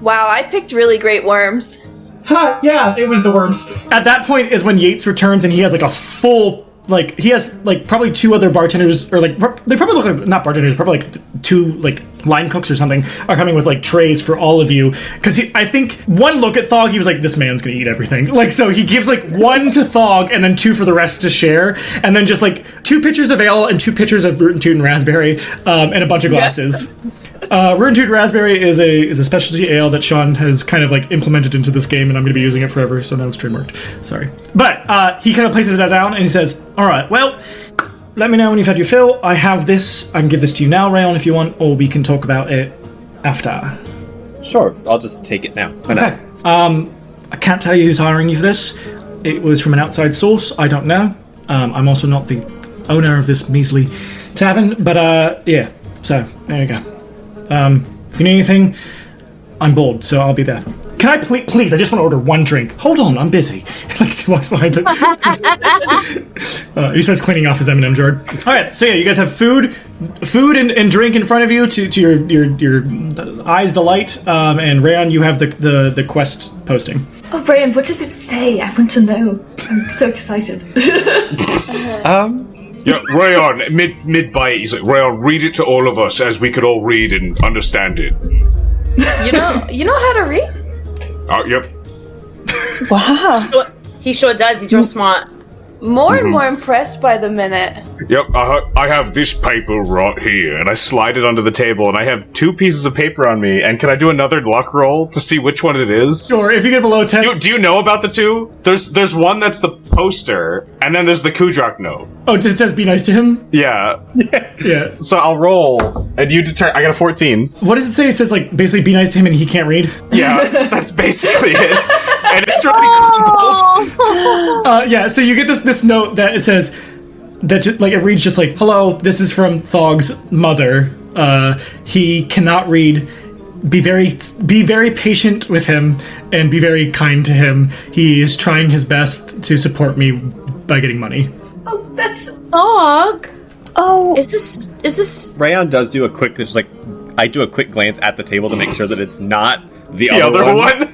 Wow, I picked really great worms. Huh, yeah, it was the worms. At that point is when Yates returns and he has a full like he has like probably two other bartenders, or like they probably look like not bartenders, probably like two like line cooks or something are coming with like trays for all of you. Because I think one look at Thog, he was like, this man's gonna eat everything. Like, so he gives like one to Thog and then two for the rest to share, and then just like 2 pitchers of ale and 2 pitchers of Root and Toot and Raspberry, and a bunch of glasses. Root and Toot Raspberry is a specialty ale that Sean has kind of like implemented into this game, and I'm going to be using it forever, so now it's trademarked. Sorry. But he kind of places that down, and he says, all right, well, let me know when you've had your fill. I have this. I can give this to you now, Rayon, if you want, or we can talk about it after. Sure, I'll just take it now. Okay. I can't tell you who's hiring you for this. It was from an outside source. I don't know. I'm also not the owner of this measly tavern, but yeah. So there you go. If you need anything, I'm bored, so I'll be there. Can I please? I just want to order one drink. Hold on, I'm busy. Like he walks behind it. He starts cleaning off his M&M jar. All right, so yeah, you guys have food and drink in front of you to your eyes' delight. And Rayon, you have the quest posting. Oh, Brian, what does it say? I want to know. I'm so excited. Yeah, Rayon, mid-bite, he's like, Rayon, read it to all of us as we could all read and understand it. You know how to read? Yep. Wow. He sure does. He's real smart. More and more impressed by the minute. Yep, I have this paper right here, and I slide it onto the table, and I have 2 pieces of paper on me, and can I do another luck roll to see which one it is? Sure, if you get below 10... Do you know about the 2? There's one that's the poster, and then there's the Kudrak note. Oh, it says be nice to him? Yeah. Yeah. So I'll roll, and you determine... I got a 14. What does it say? It says, like, basically be nice to him and he can't read? Yeah, that's basically it. And it's really crumbled. Yeah, so you get this note that it says... that like it reads just like, hello, this is from Thog's mother. He cannot read. Be very patient with him and be very kind to him. He is trying his best to support me by getting money. Oh, that's... Dog. Oh. Is this... Rayon does do a quick, just like, I do a quick glance at the table to make sure that it's not the other one.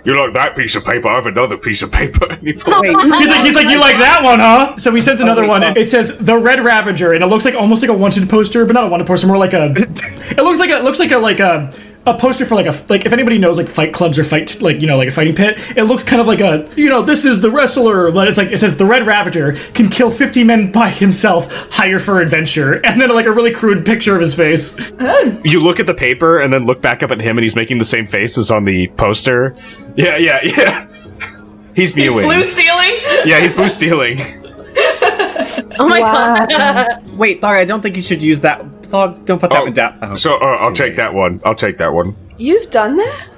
You like that piece of paper? I have another piece of paper. And he He's like, you like that one, huh? So he sends another one. And it says the Red Ravager, and it looks like almost like a wanted poster, but not a wanted poster, more like a. It looks like a poster for like if anybody knows like fight clubs or fight like a fighting pit. It looks kind of like a this is the wrestler, but it's like it says the Red Ravager can kill 50 men by himself, hire for adventure, and then like a really crude picture of his face. Oh. You look at the paper and then look back up at him, and he's making the same face as on the poster. Yeah. He's mewing. He's blue stealing? Yeah, he's blue stealing. Oh my god. Wait, Thog, I don't think you should use that. Thog, don't put that one down. Oh, So I'll take that one. I'll take that one. You've done that?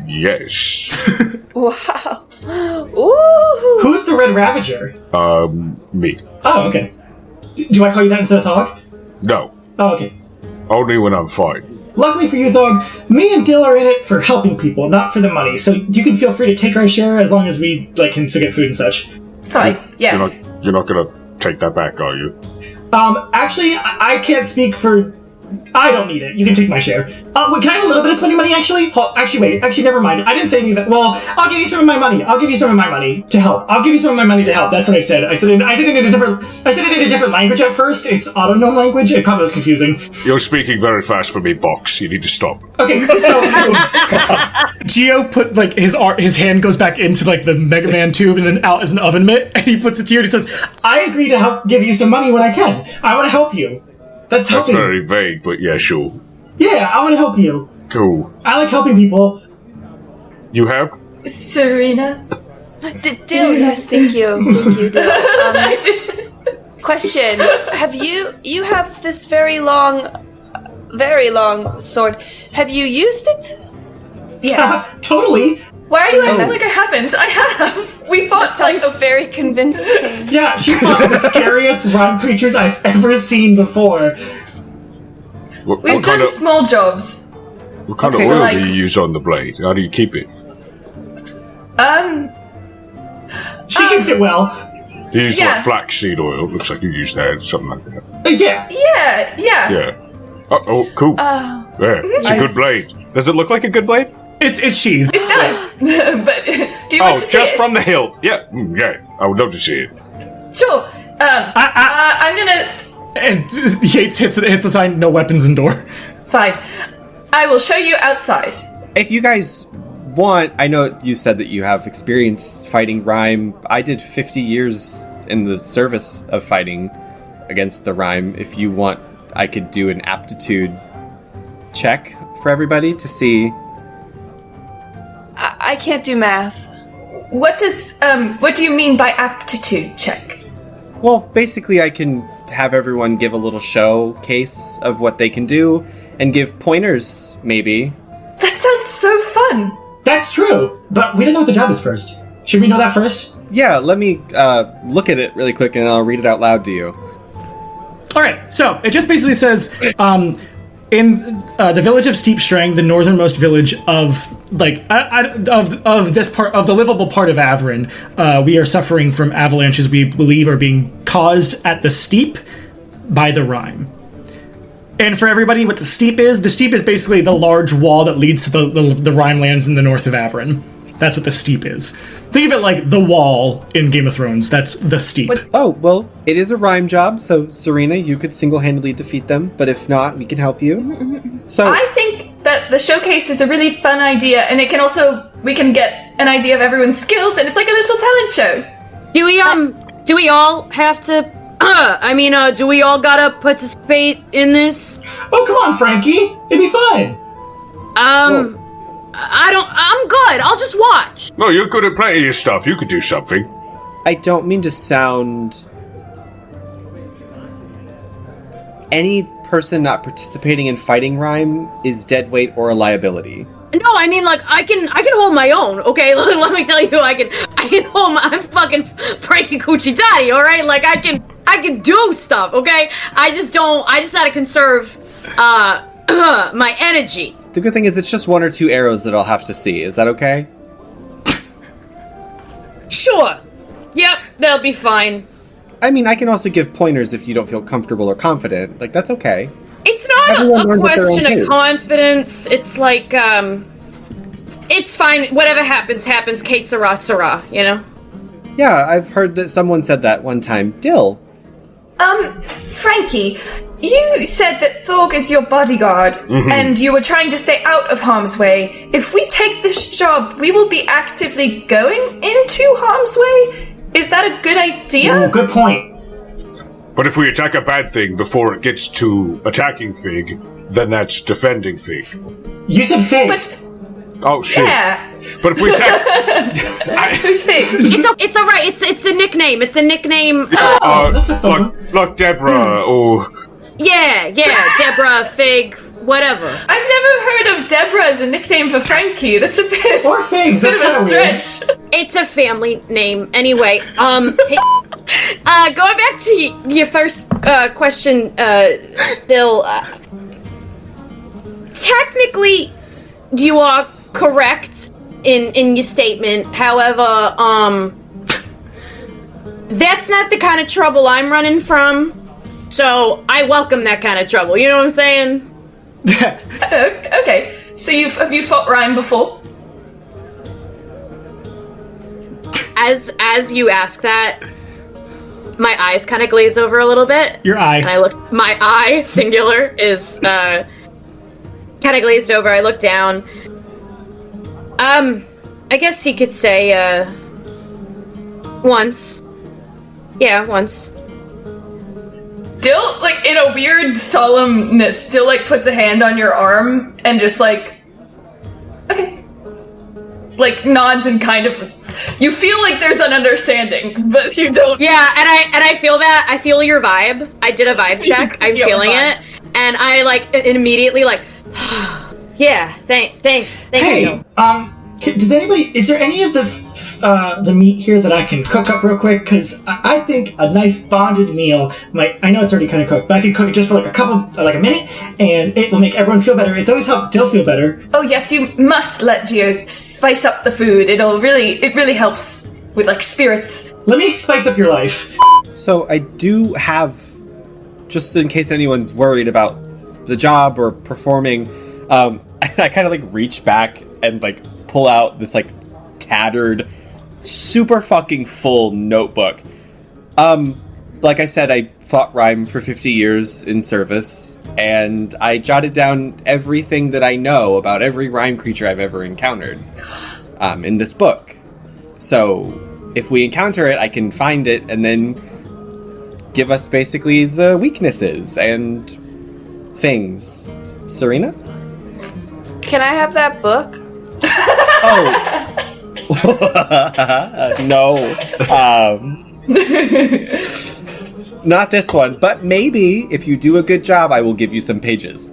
Yes. Wow. Ooh. Who's the Red Ravager? Me. Oh, okay. Do I call you that instead of Thog? No. Oh, okay. Only when I'm fighting. Luckily for you, Thog, me and Dill are in it for helping people, not for the money. So you can feel free to take our share as long as we can still get food and such. Fine, yeah. You're not gonna take that back, are you? Actually, I can't speak for... I don't need it. You can take my share. Wait, can I have a little bit of spending money, actually? Wait. Actually, never mind. I didn't say any of that. Well, I'll give you some of my money. I'll give you some of my money to help. I'll give you some of my money to help. That's what I said. I said it in a different language at first. It's auto-gnome language. It probably was confusing. You're speaking very fast for me, Box. You need to stop. Okay, so... Geo put, like, his hand goes back into, like, the Mega Man tube and then out as an oven mitt, and he puts it to you and he says, I agree to help give you some money when I can. I want to help you. That's helping. Very vague, but yeah, sure. Yeah, I want to help you. Cool. I like helping people. You have? Serena? Dill, yes, thank you, Dill. I did. Question: have you have this very long sword? Have you used it? Yes. Totally. Why are you acting like I haven't? I have. We fought Sounds very convincing. Yeah, she fought the scariest rock creatures I've ever seen before. We've done small jobs. What kind of Okay, oil like- do you use on the blade? How do you keep it? She keeps it well. Do you use Yeah. like flaxseed oil? Looks like you use that, something like that. Yeah. Yeah. Yeah. Oh, cool. Yeah, it's a good blade. Does it look like a good blade? It's sheathed. It does. But do you want to see just it? from the hilt. Yeah, yeah. I would love to see it. Sure. I'm gonna. And Yates hits the sign, no weapons indoor. Fine. I will show you outside. If you guys want, I know you said that you have experience fighting Rhyme. I did 50 years in the service of fighting against the Rhyme. If you want, I could do an aptitude check for everybody to see. I can't do math. What do you mean by aptitude check? Well, basically I can have everyone give a little showcase of what they can do and give pointers, maybe. That sounds so fun. That's true, but we don't know what the job is first. Should we know that first? Yeah, let me look at it really quick and I'll read it out loud to you. All right, so it just basically says, in the village of Steep Strang, the northernmost village of of this part of the livable part of Averin, we are suffering from avalanches we believe are being caused at the Steep by the Rime. And for everybody, what the Steep is basically the large wall that leads to the Rime lands in the north of Averin. That's what the Steep is. Think of it like the wall in Game of Thrones. That's the Steep. Oh, well, it is a Rime job, so Serena, you could single-handedly defeat them, but if not, we can help you. So I think that the showcase is a really fun idea, and we can get an idea of everyone's skills, and it's like a little talent show. Do we all have to? Do we all gotta participate in this? Oh, come on, Frankie. It'd be fun. I'm good. I'll just watch. No, you're good at plenty of stuff. You could do something. I don't mean to sound... Any person not participating in fighting Rhyme is dead weight or a liability. No, I mean, like, I can hold my own, okay? Let me tell you, I can hold I'm fucking Frankie Coochie Daddy, alright? Like, I can do stuff, okay? I just gotta conserve, my energy. The good thing is it's just 1 or 2 arrows that I'll have to see. Is that okay? Sure. Yep, that'll be fine. I mean, I can also give pointers if you don't feel comfortable or confident. Like, that's okay. It's not Everyone a learns at their own question of pace. confidence. It's like, it's fine. Whatever happens, que sera, sera, you know? Yeah, I've heard that someone said that one time. Dill. Frankie, you said that Thorg is your bodyguard, and you were trying to stay out of harm's way. If we take this job, we will be actively going into harm's way? Is that a good idea? Oh, good point. But if we attack a bad thing before it gets to attacking Fig, then that's defending Fig. You said Fig. But Oh, shit. yeah. But if we attack... Who's Fig? It's alright. It's a nickname. It's a nickname. That's a fun one. Look, Deborah, Yeah, Deborah, Fig, whatever. I've never heard of Deborah as a nickname for Frankie. That's a bit... Or Figs, bit that's of a kinda stretch. It's a family name. Anyway, going back to your first question, Dill, technically, you are correct in your statement. However, that's not the kind of trouble I'm running from. So I welcome that kind of trouble. You know what I'm saying? Okay. So have you fought Rhyme before? As you ask that, my eyes kind of glaze over a little bit. Your eye. And my eye, singular, is kind of glazed over. I look down. I guess you could say, once. Yeah, once. Dill, like, in a weird solemnness, Dill, like, puts a hand on your arm and just, like, okay. Like, nods and kind of... You feel like there's an understanding, but you don't... Yeah, and I feel that. I feel your vibe. I did a vibe check. I'm feeling it. And I, like, immediately, like... Yeah, thanks. Hey, you. is there any of the meat here that I can cook up real quick? Because I think a nice bonded meal, I know it's already kind of cooked, but I can cook it just for like a minute, and it will make everyone feel better. It's always helped Dill feel better. Oh yes, you must let Gio spice up the food. It really helps with, like, spirits. Let me spice up your life. So I do have, just in case anyone's worried about the job or performing, I kind of, like, reach back and, like, pull out this, like, tattered super fucking full notebook. Like I said, I fought rhyme for 50 years in service, and I jotted down everything that I know about every rhyme creature I've ever encountered in this book. So if we encounter it, I can find it and then give us basically the weaknesses and things. Serena? Can I have that book? No. Not this one, but maybe if you do a good job, I will give you some pages.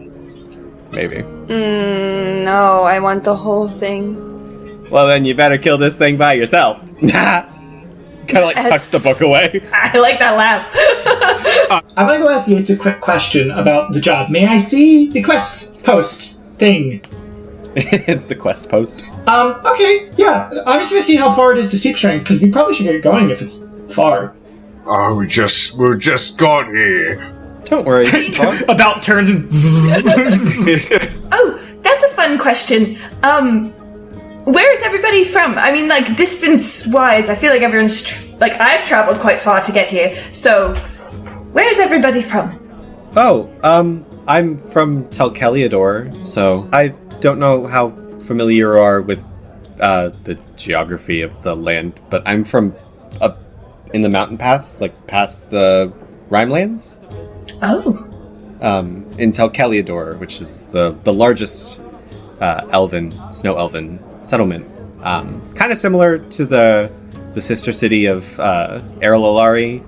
Maybe. No, I want the whole thing. Well, then you better kill this thing by yourself. Kind of like tucks the book away. I like that laugh. I'm gonna go ask you a quick question about the job. May I see the quest post thing? It's the quest post. Okay, yeah. I'm just gonna see how far it is to Steep Shrine, because we probably should get going if it's far. Oh, we just got here. Don't worry. About turns and Oh, that's a fun question. Where is everybody from? I mean, like, distance-wise, I feel like everyone's... I've traveled quite far to get here, so... Where is everybody from? Oh, I'm from Telkeliador, so I don't know how familiar you are with the geography of the land, but I'm from up in the mountain pass, past the Rhinelands. Oh. In Telkeliador, which is the largest snow elven settlement. Kind of similar to the sister city of Erololari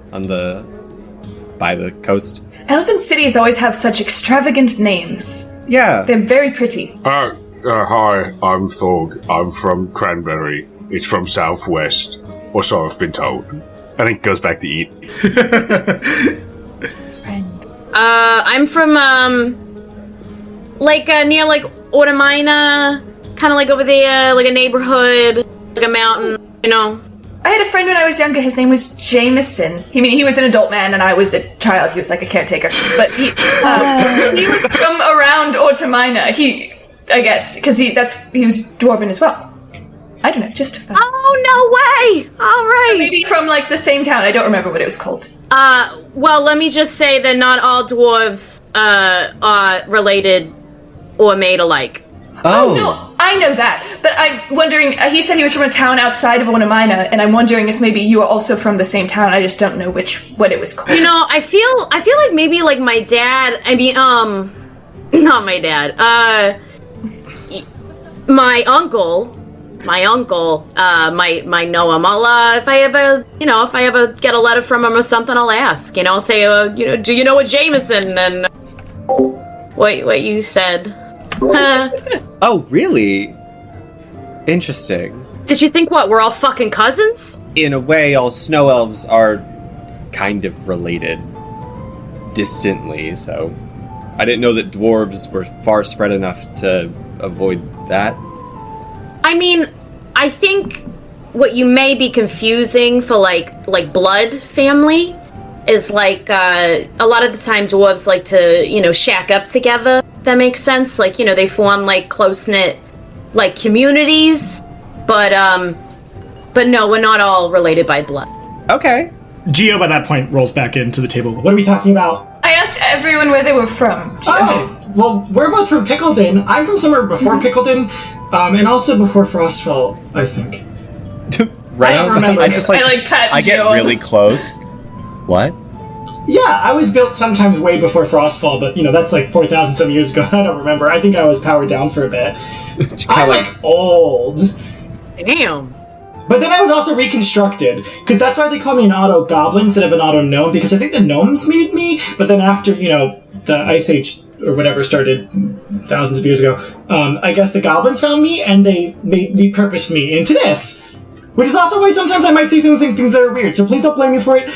by the coast. Elven cities always have such extravagant names. Yeah. They're very pretty. Hi, I'm Thorg. I'm from Cranberry. It's from Southwest, or so I've been told. I think it goes back to eat. I'm from, near, Ordomina, kind of over there, a neighborhood, a mountain, you know. I had a friend when I was younger, his name was Jameson. He was an adult man and I was a child, he was a caretaker. But he was from around Ordomina, I guess, because he was dwarven as well. I don't know, just a fact. Oh, no way! All right. Maybe from, the same town, I don't remember what it was called. Well, let me just say that not all dwarves, are related or made alike. Oh, no, I know that. But I'm wondering, he said he was from a town outside of Ordomina, and I'm wondering if maybe you are also from the same town. I just don't know what it was called. You know, I feel like maybe my dad, not my dad, my uncle might know him. I'll, if I ever get a letter from him or something, I'll ask, say, do you know a Jameson? And what you said. Oh, really? Interesting. Did you think we're all fucking cousins? In a way, all snow elves are kind of related distantly, so I didn't know that dwarves were far spread enough to avoid that. I mean, I think what you may be confusing for blood family is a lot of the time dwarves like to, shack up together. That makes sense. They form close-knit communities, but no, we're not all related by blood. Okay. Gio by that point rolls back into the table. What are we talking about? I asked everyone where they were from. Oh, well, we're both from Pickleton. I'm from somewhere before Pickleton, and also before Frostfall, I think. Right. I don't remember. I get really close. What? Yeah, I was built sometimes way before Frostfall, but that's 4,000 some years ago. I don't remember. I think I was powered down for a bit. I'm old. Damn. But then I was also reconstructed, because that's why they call me an auto-goblin instead of an auto-gnome, because I think the gnomes made me, but then after, the Ice Age or whatever started thousands of years ago, I guess the goblins found me, and they repurposed me into this. Which is also why sometimes I might say some things that are weird, so please don't blame me for it.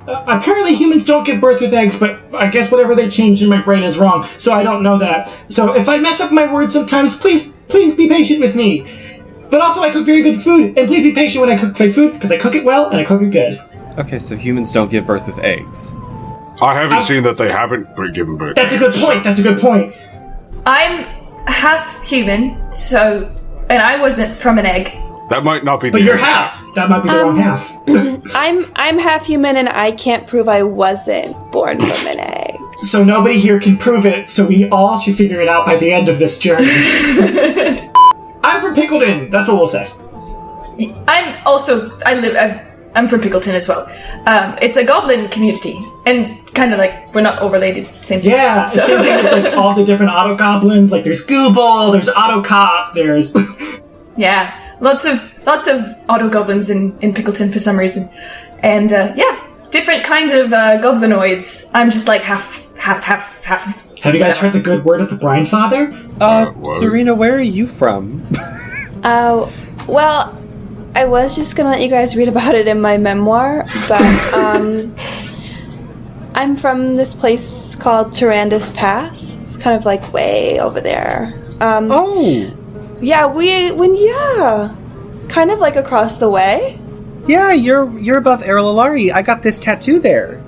Apparently humans don't give birth with eggs, but I guess whatever they changed in my brain is wrong, so I don't know that. So if I mess up my words sometimes, please be patient with me. But also I cook very good food, and please be patient when I cook my food, because I cook it well, and I cook it good. Okay, so humans don't give birth with eggs. I haven't seen that they haven't given birth. That's a good point. I'm half human, and I wasn't from an egg. That might not be the But you're half. That might be the wrong half. I'm half human, and I can't prove I wasn't born from an egg. So nobody here can prove it, so we all should figure it out by the end of this journey. I'm from Pickleton, that's what we'll say. I'm from Pickleton as well. It's a goblin community, and kind of like, we're not overlated, same thing. Yeah, So- same thing with like all the different auto goblins, like there's Gooble, there's Auto Cop, there's... Yeah, lots of auto goblins in Pickleton for some reason. And different kinds of goblinoids. I'm just like half. Have you guys heard the good word of the Brine Father? Serena, where are you from? Well, I was just gonna let you guys read about it in my memoir, but I'm from this place called Tyrandus Pass. It's kind of like way over there. Yeah, kind of like across the way. Yeah, you're above Erlalari. I got this tattoo there.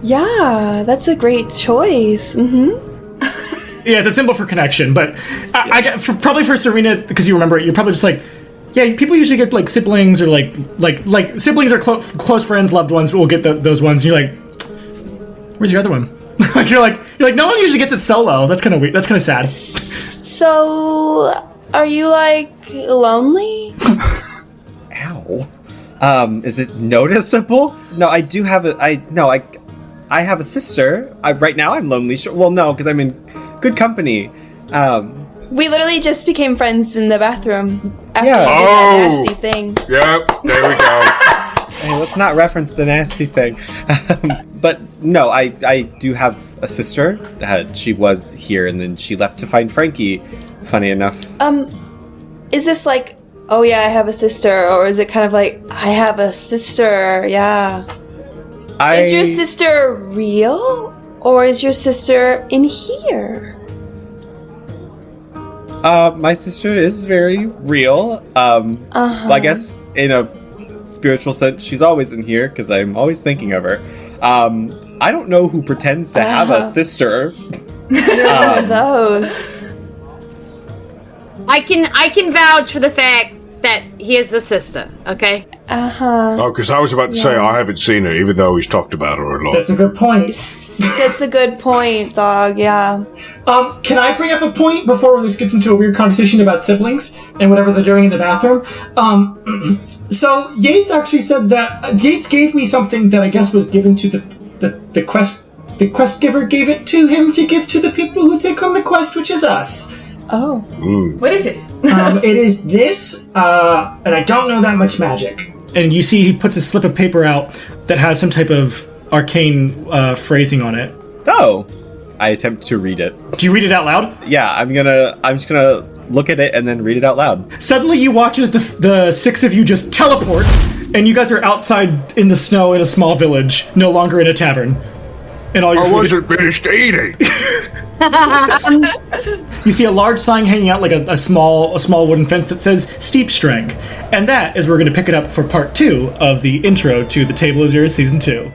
Yeah, that's a great choice. Yeah, it's a symbol for connection, but I get probably for Serena, because you remember it, you're probably just like, yeah, people usually get like siblings or like siblings or close friends, loved ones will get those ones. And you're like, where's your other one? like you're like no one usually gets it solo. That's kind of weird. That's kind of sad. So, are you like lonely? Ow. Is it noticeable? No, I do have I have a sister. Right now I'm lonely. Well, no, because I'm in good company. We literally just became friends in the bathroom after Yeah. you did that nasty thing. Yep, there we go. Hey, let's not reference the nasty thing. But no, I do have a sister. She was here and then she left to find Frankie, funny enough. Is this like, oh yeah, I have a sister, or is it kind of like, I have a sister, yeah. Is your sister real, or is your sister in here? My sister is very real. I guess in a spiritual sense, she's always in here because I'm always thinking of her. I don't know who pretends to have a sister. One of those. I can vouch for the fact that he has a sister, okay? Oh, because I was about to say I haven't seen her, even though he's talked about her a lot. That's a good point. That's a good point, dog, yeah. Can I bring up a point before this gets into a weird conversation about siblings and whatever they're doing in the bathroom? So Yates actually said that Yates gave me something that I guess was given to the quest. The quest giver gave it to him to give to the people who take on the quest, which is us. Oh. What is it? It is this, and I don't know that much magic. And you see he puts a slip of paper out that has some type of arcane phrasing on it. Oh. I attempt to read it. Do you read it out loud? Yeah, I'm just gonna look at it and then read it out loud. Suddenly you watch as the six of you just teleport, and you guys are outside in the snow in a small village, no longer in a tavern. And all your I food- wasn't finished eating. You see a large sign hanging out like a small wooden fence that says Steep Strength. And that is where we're going to pick it up for part 2 of the intro to The Table is Yours Season 2.